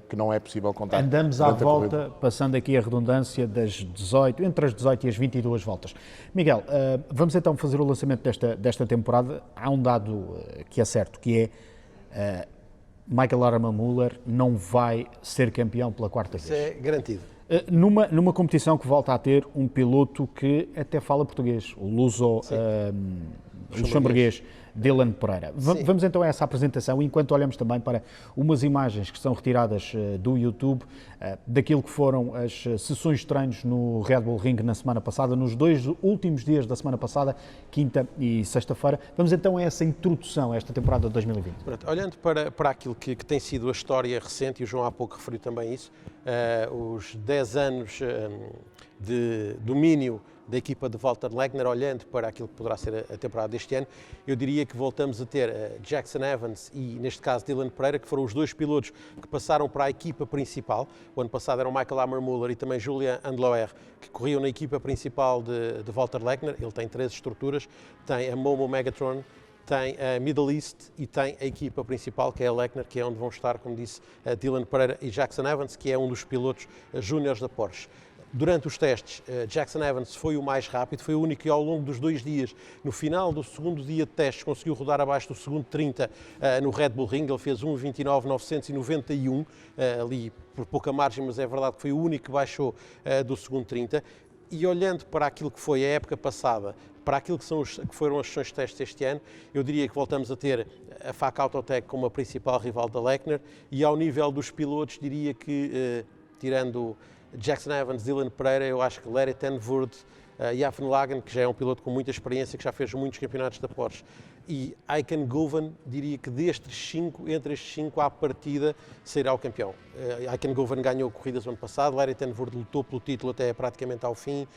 que não é possível contar. Andamos à durante a corrida. volta, passando aqui a redundância, entre as 18 e as 22 voltas. Miguel, vamos então fazer o lançamento desta temporada. Há um dado que é certo, que é Michael Arama-Müller não vai ser campeão pela quarta Isso vez. é garantido. Numa competição que volta a ter um piloto que até fala português, o luxemburguês Dylan Pereira. Vamos então a essa apresentação, enquanto olhamos também para umas imagens que são retiradas do YouTube, daquilo que foram as sessões de treinos no Red Bull Ring na semana passada, nos 2 últimos dias da semana passada, quinta e sexta-feira. Vamos então a essa introdução a esta temporada de 2020. Pronto, olhando para aquilo que tem sido a história recente, e o João há pouco referiu também isso, os 10 anos de domínio da equipa de Walter Legner, olhando para aquilo que poderá ser a temporada deste ano, eu diria que voltamos a ter Jackson Evans e, neste caso, Dylan Pereira, que foram os dois pilotos que passaram para a equipa principal. O ano passado eram Michael Arama-Müller e também Julien Andloer, que corriam na equipa principal de Walter Legner. Ele tem 3 estruturas, tem a Momo Megatron, tem a Middle East e tem a equipa principal, que é a Legner, que é onde vão estar, como disse, Dylan Pereira e Jackson Evans, que é um dos pilotos júniores da Porsche. Durante os testes, Jackson Evans foi o mais rápido, foi o único que ao longo dos 2 dias, no final do segundo dia de testes, conseguiu rodar abaixo do segundo 30 no Red Bull Ring. Ele fez 1:29.991, ali por pouca margem, mas é verdade que foi o único que baixou do segundo 30. E olhando para aquilo que foi a época passada, para aquilo que foram as sessões de testes este ano, eu diria que voltamos a ter a FAC Autotech como a principal rival da Legner, e ao nível dos pilotos diria que, tirando Jackson Evans, Dylan Pereira, eu acho que Larry Tenvoorde, Jaffen Lagen, que já é um piloto com muita experiência, que já fez muitos campeonatos da Porsche, e Ayken Guven, diria que entre estes 5 à partida, sairá o campeão. Ayken Guven ganhou corridas no ano passado, Larry Tenvoorde lutou pelo título até praticamente ao fim,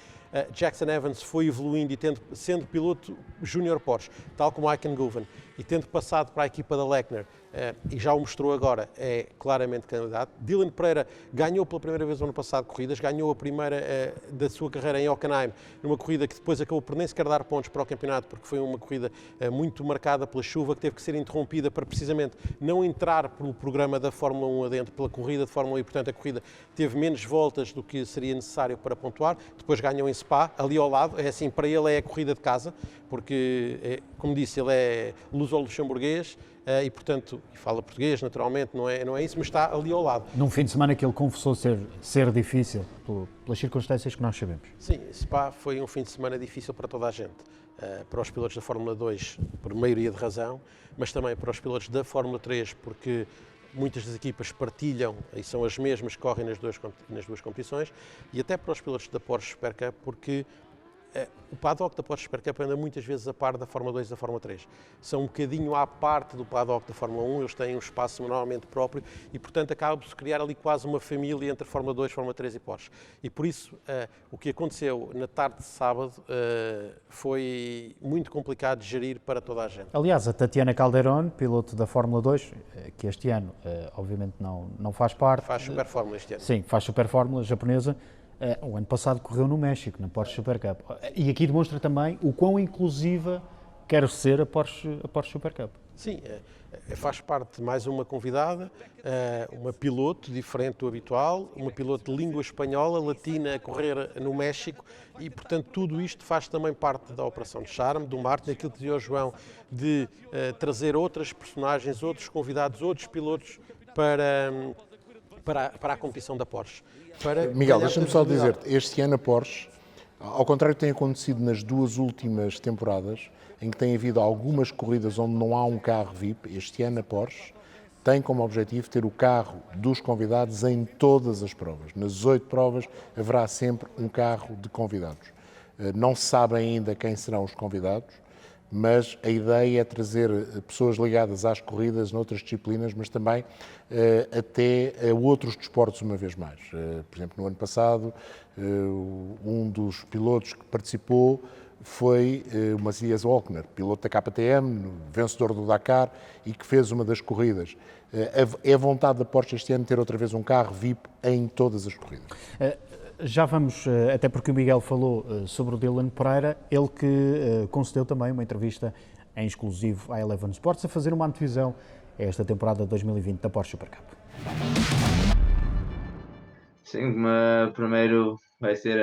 Jackson Evans foi evoluindo e sendo piloto júnior Porsche, tal como Eichenhoven, e tendo passado para a equipa da Lechner, e já o mostrou agora, é claramente candidato. Dylan Pereira ganhou pela primeira vez no ano passado corridas, ganhou a primeira da sua carreira em Hockenheim, numa corrida que depois acabou por nem sequer dar pontos para o campeonato, porque foi uma corrida muito marcada pela chuva, que teve que ser interrompida para precisamente não entrar pelo programa da Fórmula 1 adentro, pela corrida de Fórmula 1, e portanto a corrida teve menos voltas do que seria necessário para pontuar. Depois ganhou em Spa, ali ao lado, é assim, para ele é a corrida de casa, porque, como disse, ele é luso-luxemburguês, e portanto, fala português naturalmente, não é isso, mas está ali ao lado. Num fim de semana que ele confessou ser difícil, pelas circunstâncias que nós sabemos. Sim, Spa foi um fim de semana difícil para toda a gente, para os pilotos da Fórmula 2 por maioria de razão, mas também para os pilotos da Fórmula 3, porque muitas das equipas partilham e são as mesmas que correm nas duas competições, e até para os pilotos da Porsche Super Cup, porque o paddock da Porsche Super Cup anda muitas vezes a par da Fórmula 2 e da Fórmula 3. São um bocadinho à parte do paddock da Fórmula 1, eles têm um espaço normalmente próprio e, portanto, acaba por se criar ali quase uma família entre Fórmula 2, Fórmula 3 e Porsche. E por isso, o que aconteceu na tarde de sábado foi muito complicado de gerir para toda a gente. Aliás, a Tatiana Calderón, piloto da Fórmula 2, que este ano, obviamente, não faz parte. Faz Super Fórmula este ano. Sim, faz Super Fórmula japonesa. O ano passado correu no México, na Porsche Super Cup. E aqui demonstra também o quão inclusiva quer ser a Porsche Super Cup. Sim, faz parte de mais uma convidada, uma piloto diferente do habitual, uma piloto de língua espanhola, latina, a correr no México, e portanto tudo isto faz também parte da operação de charme, do marketing, aquilo que dizia o João, de trazer outras personagens, outros convidados, outros pilotos para a competição da Porsche. Miguel, deixa-me só dizer-te, este ano a Porsche, ao contrário do que tem acontecido nas duas últimas temporadas, em que tem havido algumas corridas onde não há um carro VIP, este ano a Porsche tem como objetivo ter o carro dos convidados em todas as provas. Nas 8 provas haverá sempre um carro de convidados. Não se sabe ainda quem serão os convidados, mas a ideia é trazer pessoas ligadas às corridas noutras disciplinas, mas também até a outros desportos uma vez mais. Por exemplo, no ano passado, um dos pilotos que participou foi o Matthias Walkner, piloto da KTM, vencedor do Dakar e que fez uma das corridas. É a vontade da Porsche este ano ter outra vez um carro VIP em todas as corridas. Já vamos, até porque o Miguel falou sobre o Dylan Pereira, ele que concedeu também uma entrevista em exclusivo à Eleven Sports a fazer uma antevisão a esta temporada de 2020 da Porsche Super Cup. Sim, primeiro vai ser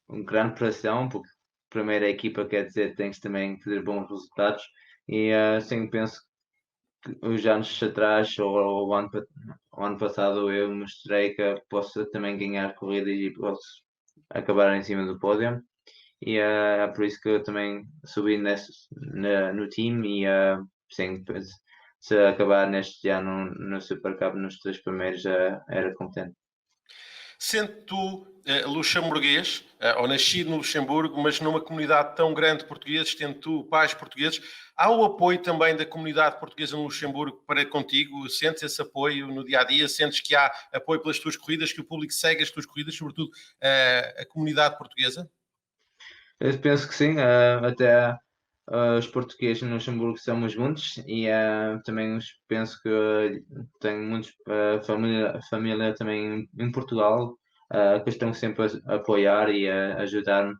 uma grande pressão, porque a primeira equipa quer dizer que tens também que ter bons resultados e sim, penso que os anos atrás ou o ano passado eu mostrei que posso também ganhar corridas e posso acabar em cima do pódio e é por isso que eu também subi no time e sim, se acabar neste ano no Super Cup nos 3 primeiros era contente. Sendo tu luxemburguês, ou nascido no Luxemburgo, mas numa comunidade tão grande de portugueses, tendo tu pais portugueses, há o apoio também da comunidade portuguesa no Luxemburgo para contigo? Sentes esse apoio no dia-a-dia? Sentes que há apoio pelas tuas corridas, que o público segue as tuas corridas, sobretudo a comunidade portuguesa? Eu penso que sim, até os portugueses no Luxemburgo somos muitos e também penso que tenho muitos família também em Portugal que estão sempre a apoiar e a ajudar-me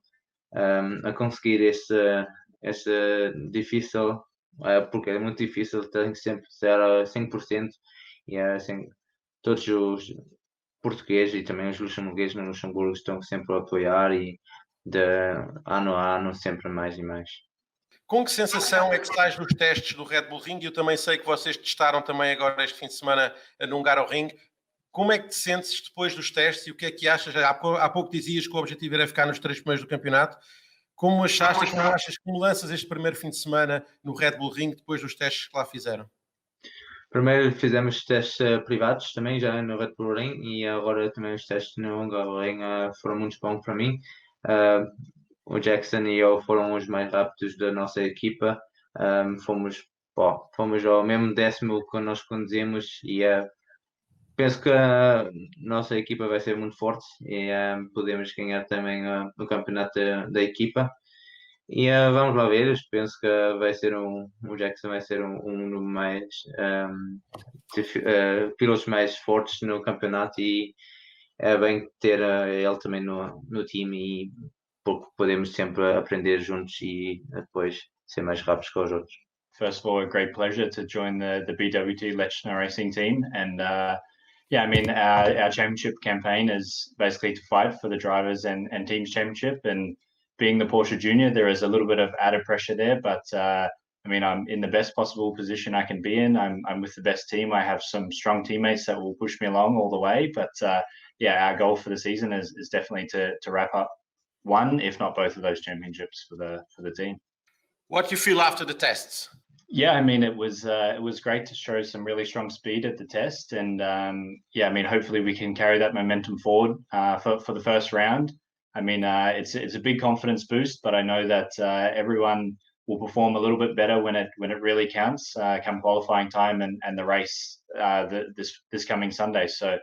a conseguir este difícil, porque é muito difícil, tem que sempre ser a 100% e assim, todos os portugueses e também os luxemburgueses no Luxemburgo estão sempre a apoiar e de ano a ano sempre mais e mais. Com que sensação é que estás nos testes do Red Bull Ring? Eu também sei que vocês testaram também agora este fim de semana no Hungaroring. Como é que te sentes depois dos testes e o que é que achas? Há pouco dizias que o objetivo era ficar nos 3 primeiros do campeonato. Como achas que lanças este primeiro fim de semana no Red Bull Ring depois dos testes que lá fizeram? Primeiro fizemos testes privados também já no Red Bull Ring e agora também os testes no Hungaroring foram muito bons para mim. O Jackson e eu foram os mais rápidos da nossa equipa. Fomos ao mesmo décimo que nós conduzimos e penso que a nossa equipa vai ser muito forte e podemos ganhar também no campeonato da equipa. E vamos lá ver, eu penso que vai ser o Jackson vai ser um mais pilotos mais fortes no campeonato e é bem ter ele também no time e porque podemos sempre aprender juntos e depois ser mais rápidos que os outros. First of all, a great pleasure to join the BWT Lechner Racing team. And yeah, I mean, our championship campaign is basically to fight for the drivers and teams championship. And being the Porsche Junior, there is a little bit of added pressure there. But I mean, I'm in the best possible position I can be in. I'm with the best team. I have some strong teammates that will push me along all the way. But yeah, our goal for the season is definitely to wrap up one, if not both of those championships for the team. What do you feel after the tests? Yeah, I mean, it was great to show some really strong speed at the test, and yeah, I mean, hopefully we can carry that momentum forward for the first round. I mean, it's a big confidence boost, but I know that everyone will perform a little bit better when it really counts, come qualifying time and the race this coming Sunday. So,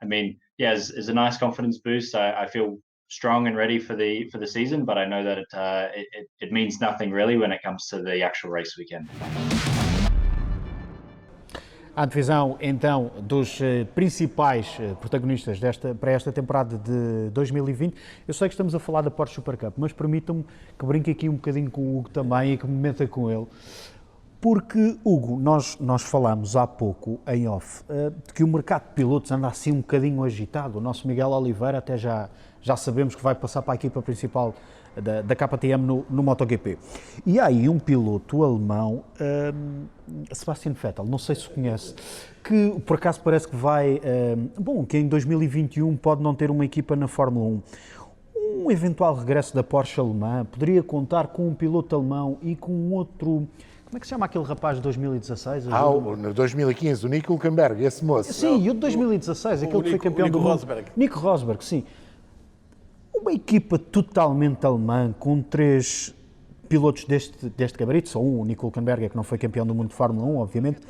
I mean, yeah, it's a nice confidence boost. I feel strong and ready for the season, but I know that it means nothing really when it comes to the actual race weekend. A divisão, então, dos principais protagonistas para esta temporada de 2020. Eu sei que estamos a falar da Porsche Super Cup, mas permitam-me que brinque aqui um bocadinho com o Hugo também e que me meta com ele. Porque, Hugo, nós falámos há pouco, em off, de que o mercado de pilotos anda assim um bocadinho agitado. O nosso Miguel Oliveira até já sabemos que vai passar para a equipa principal da KTM no MotoGP. E há aí um piloto alemão, Sebastian Vettel, não sei se conhece, que por acaso parece que vai, que em 2021 pode não ter uma equipa na Fórmula 1. Um eventual regresso da Porsche alemã poderia contar com um piloto alemão e com um outro... Como é que se chama aquele rapaz de 2016? No 2015, o Nico Hülkenberg, esse moço. Sim, e o de 2016, aquele que foi campeão do mundo. Rosberg. Nico Rosberg, sim. Uma equipa totalmente alemã, com 3 pilotos deste gabarito, só um, o Nico Hülkenberg, que não foi campeão do mundo de Fórmula 1, obviamente.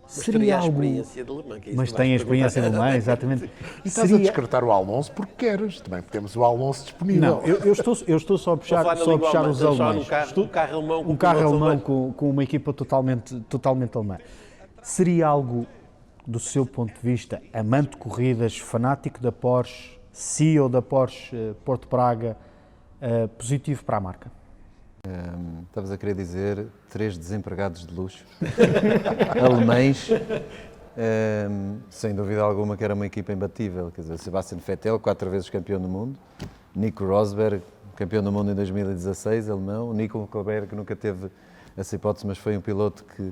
Mas teria a experiência de Le Mans. Mas tem a experiência de Le Mans, exatamente. E estás a descartar o Alonso porque queres. Também temos o Alonso disponível. Não, eu estou só a puxar os alemães. Um carro alemão com uma equipa totalmente alemã. Seria algo, do seu ponto de vista, amante de corridas, fanático da Porsche, CEO da Porsche Porto Praga, positivo para a marca? Estavas a querer dizer 3 desempregados de luxo, alemães, sem dúvida alguma que era uma equipa imbatível, quer dizer, Sebastian Vettel, 4 vezes campeão do mundo, Nico Rosberg, campeão do mundo em 2016, alemão, Nico Hülkenberg, que nunca teve essa hipótese, mas foi um piloto que...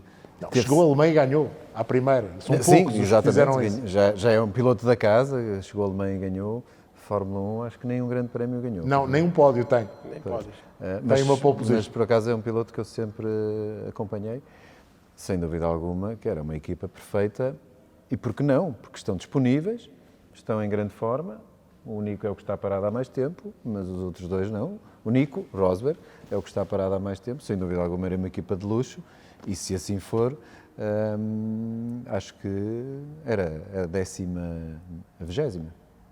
Chegou a Alemanha e ganhou, à primeira. São poucos Sim, os que exatamente, fizeram isso. já é um piloto da casa, chegou a Alemanha e ganhou. Fórmula 1, acho que nem um grande prémio ganhou. Não, nem um pódio tem. Nem pódios. Tem uma pole position. Mas por acaso é um piloto que eu sempre acompanhei, sem dúvida alguma, que era uma equipa perfeita. E por que não? Porque estão disponíveis, estão em grande forma. O Nico é o que está parado há mais tempo, mas os outros 2 não. O Nico Rosberg é o que está parado há mais tempo, sem dúvida alguma era uma equipa de luxo. E se assim for, acho que era a 20ª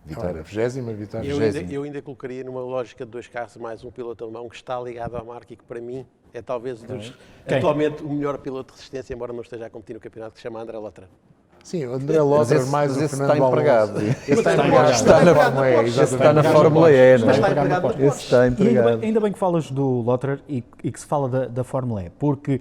vitória. 20ª vitória. Eu ainda colocaria numa lógica de 2 carros mais um piloto alemão que está ligado à marca e que para mim é talvez atualmente o melhor piloto de resistência, embora não esteja a competir no campeonato, que se chama André Lotterer. Sim, o André Lotterer mais o Fernando Alonso. Esse está empregado. Está na Fórmula E, não é? Esse está empregado. Ainda bem que falas do Lotterer e que se fala da Fórmula E, porque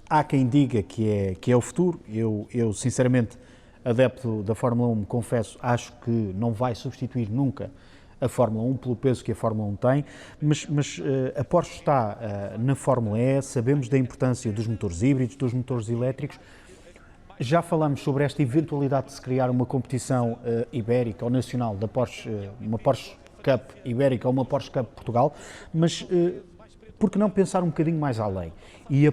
há quem diga que é o futuro. Eu sinceramente, adepto da Fórmula 1, confesso, acho que não vai substituir nunca a Fórmula 1 pelo peso que a Fórmula 1 tem, mas a Porsche está na Fórmula E, sabemos da importância dos motores híbridos, dos motores elétricos. Já falamos sobre esta eventualidade de se criar uma competição ibérica ou nacional da Porsche, uma Porsche Cup ibérica ou uma Porsche Cup Portugal, mas por que não pensar um bocadinho mais além? E a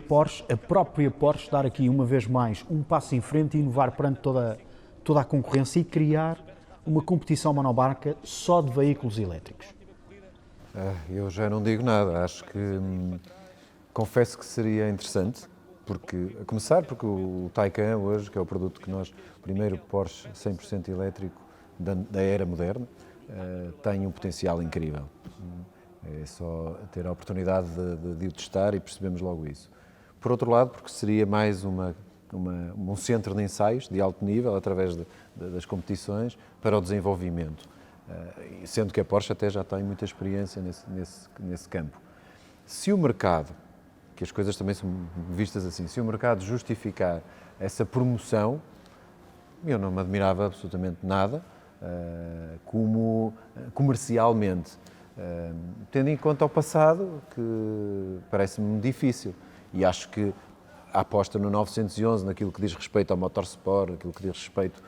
própria Porsche, dar aqui uma vez mais um passo em frente e inovar perante toda a concorrência e criar uma competição monomarca só de veículos elétricos? Eu já não digo nada, acho que confesso que seria interessante Porque, a começar porque o Taycan hoje, que é o produto que nós, o primeiro Porsche 100% elétrico da era moderna, tem um potencial incrível. É só ter a oportunidade de o testar e percebemos logo isso. Por outro lado, porque seria mais um centro de ensaios de alto nível, através das competições, para o desenvolvimento. Sendo que a Porsche até já tem muita experiência nesse campo. Se o mercado, que as coisas também são vistas assim, se o mercado justificar essa promoção, eu não me admirava absolutamente nada, como comercialmente. Tendo em conta o passado, que parece-me difícil. E acho que a aposta no 911, naquilo que diz respeito ao motorsport, naquilo que diz respeito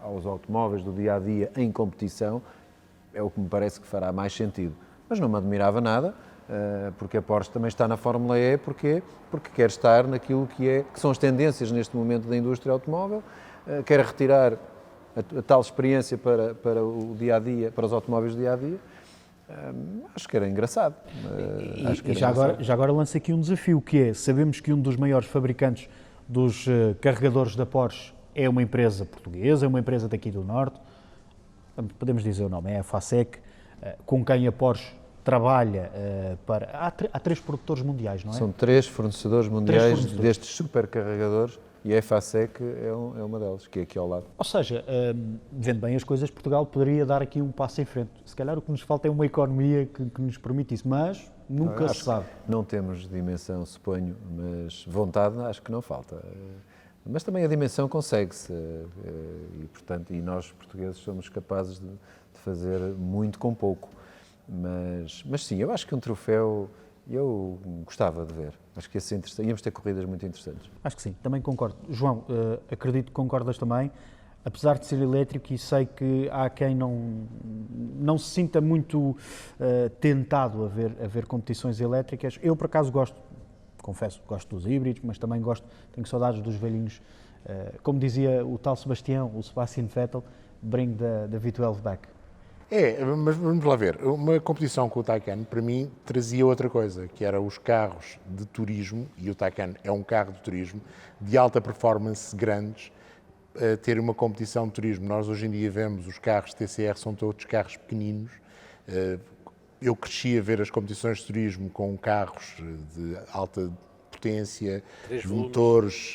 aos automóveis do dia-a-dia em competição, é o que me parece que fará mais sentido. Mas não me admirava nada, porque a Porsche também está na Fórmula E, porque quer estar naquilo que são as tendências neste momento da indústria automóvel, quer retirar a tal experiência para o dia-a-dia, para os automóveis do dia-a-dia. Acho que era engraçado. Já agora lanço aqui um desafio, que é, sabemos que um dos maiores fabricantes dos carregadores da Porsche é uma empresa portuguesa, é uma empresa daqui do Norte, podemos dizer o nome, é a FASEC, com quem a Porsche trabalha para... Há 3 produtores mundiais, não é? São 3 fornecedores mundiais destes supercarregadores e a FASEC é uma delas, que é aqui ao lado. Ou seja, vendo bem as coisas, Portugal poderia dar aqui um passo em frente. Se calhar o que nos falta é uma economia que nos permite isso, mas nunca se sabe. Não temos dimensão, suponho, mas vontade acho que não falta. Mas também a dimensão consegue-se e, portanto, nós portugueses somos capazes de fazer muito com pouco. Mas sim, eu acho que um troféu eu gostava de ver. Acho que ia ser interessante. Íamos ter corridas muito interessantes. Acho que sim, também concordo. João, acredito que concordas também. Apesar de ser elétrico, e sei que há quem não se sinta muito tentado a ver competições elétricas. Eu, por acaso, confesso, gosto dos híbridos, mas também tenho saudades dos velhinhos. Como dizia o tal Sebastião, o Sebastian Vettel, bring the V12 back. Mas vamos lá ver. Uma competição com o Taycan, para mim, trazia outra coisa, que era os carros de turismo, e o Taycan é um carro de turismo, de alta performance, grandes, ter uma competição de turismo. Nós, hoje em dia, vemos os carros TCR, são todos carros pequeninos. Eu cresci a ver as competições de turismo com carros de alta potência, de motores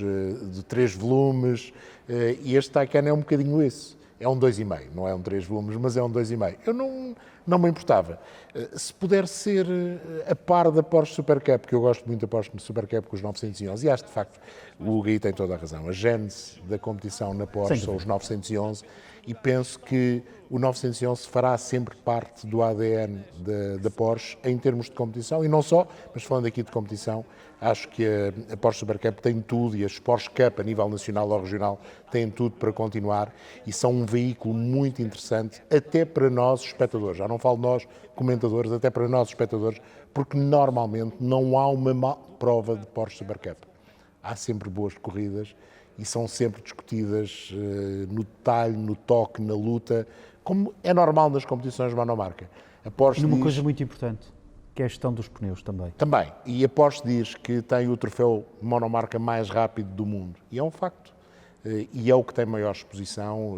de 3 volumes, e este Taycan é um bocadinho isso. É um 2,5, não é um 3 volumes, mas é um 2,5. Eu não me importava. Se puder ser a par da Porsche Super Cup, que eu gosto muito da Porsche Super Cup com os 911, e acho de facto, o Gui tem toda a razão, a gênese da competição na Porsche são os 911, e penso que o 911 fará sempre parte do ADN da Porsche em termos de competição, e não só, mas falando aqui de competição, acho que a Porsche Super Cup tem tudo, e as Porsche Cup a nível nacional ou regional têm tudo para continuar, e são um veículo muito interessante, até para nós espectadores, já não falo nós comentadores, até para nós espectadores, porque normalmente não há uma má prova de Porsche Super Cup. Há sempre boas corridas e são sempre discutidas no detalhe, no toque, na luta, como é normal nas competições de monomarca. A Porsche e uma coisa muito importante, que é a gestão dos pneus também. Também. E a Porsche diz que tem o troféu de monomarca mais rápido do mundo. E é um facto. E é o que tem maior exposição.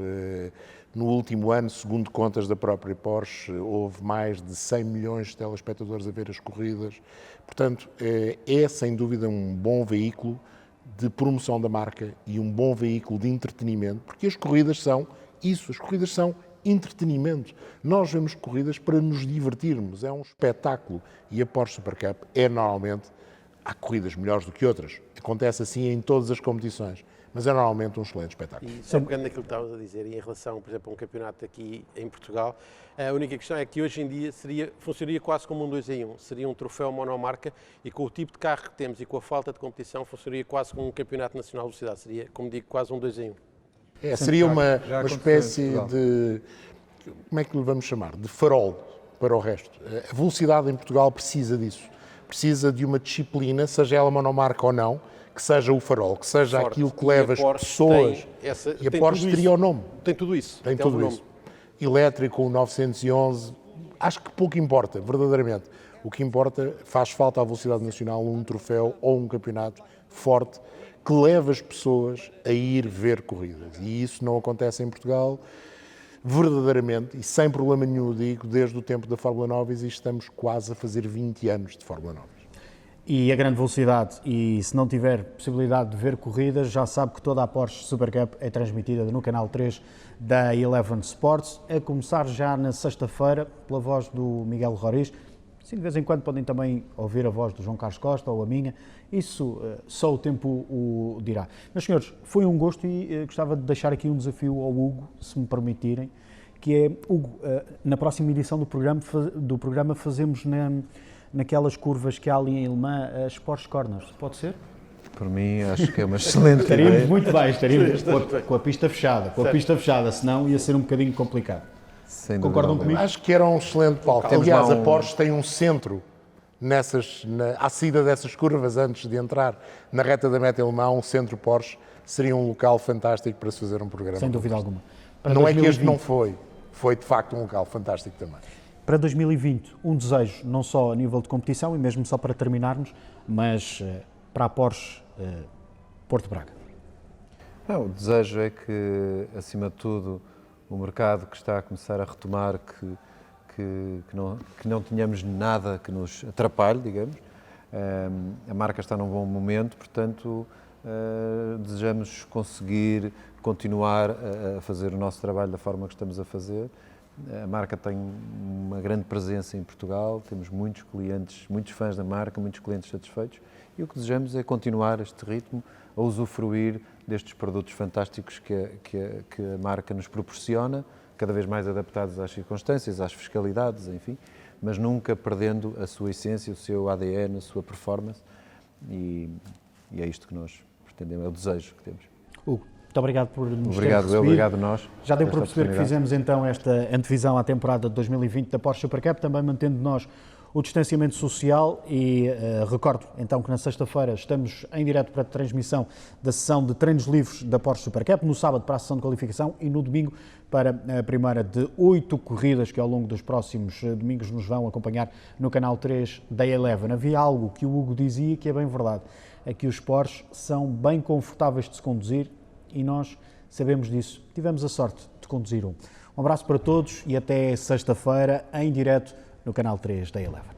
No último ano, segundo contas da própria Porsche, houve mais de 100 milhões de telespectadores a ver as corridas. Portanto, é sem dúvida um bom veículo de promoção da marca e um bom veículo de entretenimento, porque as corridas são isso, as corridas são entretenimento. Nós vemos corridas para nos divertirmos, é um espetáculo. E a Porsche Super Cup normalmente, há corridas melhores do que outras. Acontece assim em todas as competições, mas é normalmente um excelente espetáculo. E só pegando naquilo que estavas a dizer, e em relação, por exemplo, a um campeonato aqui em Portugal, a única questão é que hoje em dia funcionaria quase como um 2 em 1. Seria um troféu monomarca e com o tipo de carro que temos e com a falta de competição, funcionaria quase como um campeonato nacional de velocidade. Seria, como digo, quase um 2 em 1. Seria uma espécie de, como é que lhe vamos chamar? De farol para o resto. A velocidade em Portugal precisa disso. Precisa de uma disciplina, seja ela monomarca ou não, que seja o farol, que seja forte. Aquilo que leva as pessoas. E a Porsche teria o nome. Tem tudo isso. Tem tudo isso. Elétrico, o 911, acho que pouco importa, verdadeiramente. O que importa, faz falta à velocidade nacional um troféu ou um campeonato forte que leve as pessoas a ir ver corridas. E isso não acontece em Portugal verdadeiramente, e sem problema nenhum, digo, desde o tempo da Fórmula 9 e estamos quase a fazer 20 anos de Fórmula 9. E a grande velocidade, e se não tiver possibilidade de ver corridas, já sabe que toda a Porsche Super Cup é transmitida no canal 3 da Eleven Sports, a começar já na sexta-feira, pela voz do Miguel Roriz. Sim, de vez em quando podem também ouvir a voz do João Carlos Costa ou a minha, isso só o tempo o dirá. Meus senhores, foi um gosto e gostava de deixar aqui um desafio ao Hugo, se me permitirem, que é, Hugo, na próxima edição do programa fazemos naquelas curvas que há ali em Le Mans, as Porsche Corners, pode ser? Por mim, acho que é uma excelente Estaríamos ideia. muito bem, estaríamos com a pista fechada, senão ia ser um bocadinho complicado. Sem dúvida Concordam alguma. comigo? Acho que era um excelente palco. Temos Aliás, lá a Porsche tem um centro à saída dessas curvas, antes de entrar na reta da meta alemã, um centro Porsche seria um local fantástico para se fazer um programa. Sem dúvida alguma. Para Não é que este 2020, não foi de facto um local fantástico também. Para 2020, um desejo, não só a nível de competição e mesmo só para terminarmos, mas para a Porsche Porto Braga. Não, o desejo é que, acima de tudo, o mercado que está a começar a retomar, que não tenhamos nada que nos atrapalhe, digamos. A marca está num bom momento, portanto, desejamos conseguir continuar a fazer o nosso trabalho da forma que estamos a fazer. A marca tem uma grande presença em Portugal, temos muitos clientes, muitos fãs da marca, muitos clientes satisfeitos, e o que desejamos é continuar este ritmo, a usufruir destes produtos fantásticos que a marca nos proporciona, cada vez mais adaptados às circunstâncias, às fiscalidades, enfim, mas nunca perdendo a sua essência, o seu ADN, a sua performance, e é isto que nós pretendemos, é o desejo que temos. Hugo, muito obrigado por nos ter Obrigado, recebido. obrigado a nós. Já deu para esta perceber que oportunidade. fizemos então esta antevisão à temporada de 2020 da Porsche Super Cup, também mantendo nós o distanciamento social e recordo então que na sexta-feira estamos em direto para a transmissão da sessão de treinos livres da Porsche Super Cup, no sábado para a sessão de qualificação e no domingo para a primeira de 8 corridas que ao longo dos próximos domingos nos vão acompanhar no canal 3 da Eleven. Havia algo que o Hugo dizia que é bem verdade, é que os Porsche são bem confortáveis de se conduzir e nós sabemos disso, tivemos a sorte de conduzir um. Um abraço para todos e até sexta-feira em direto no canal 3 da Eleven.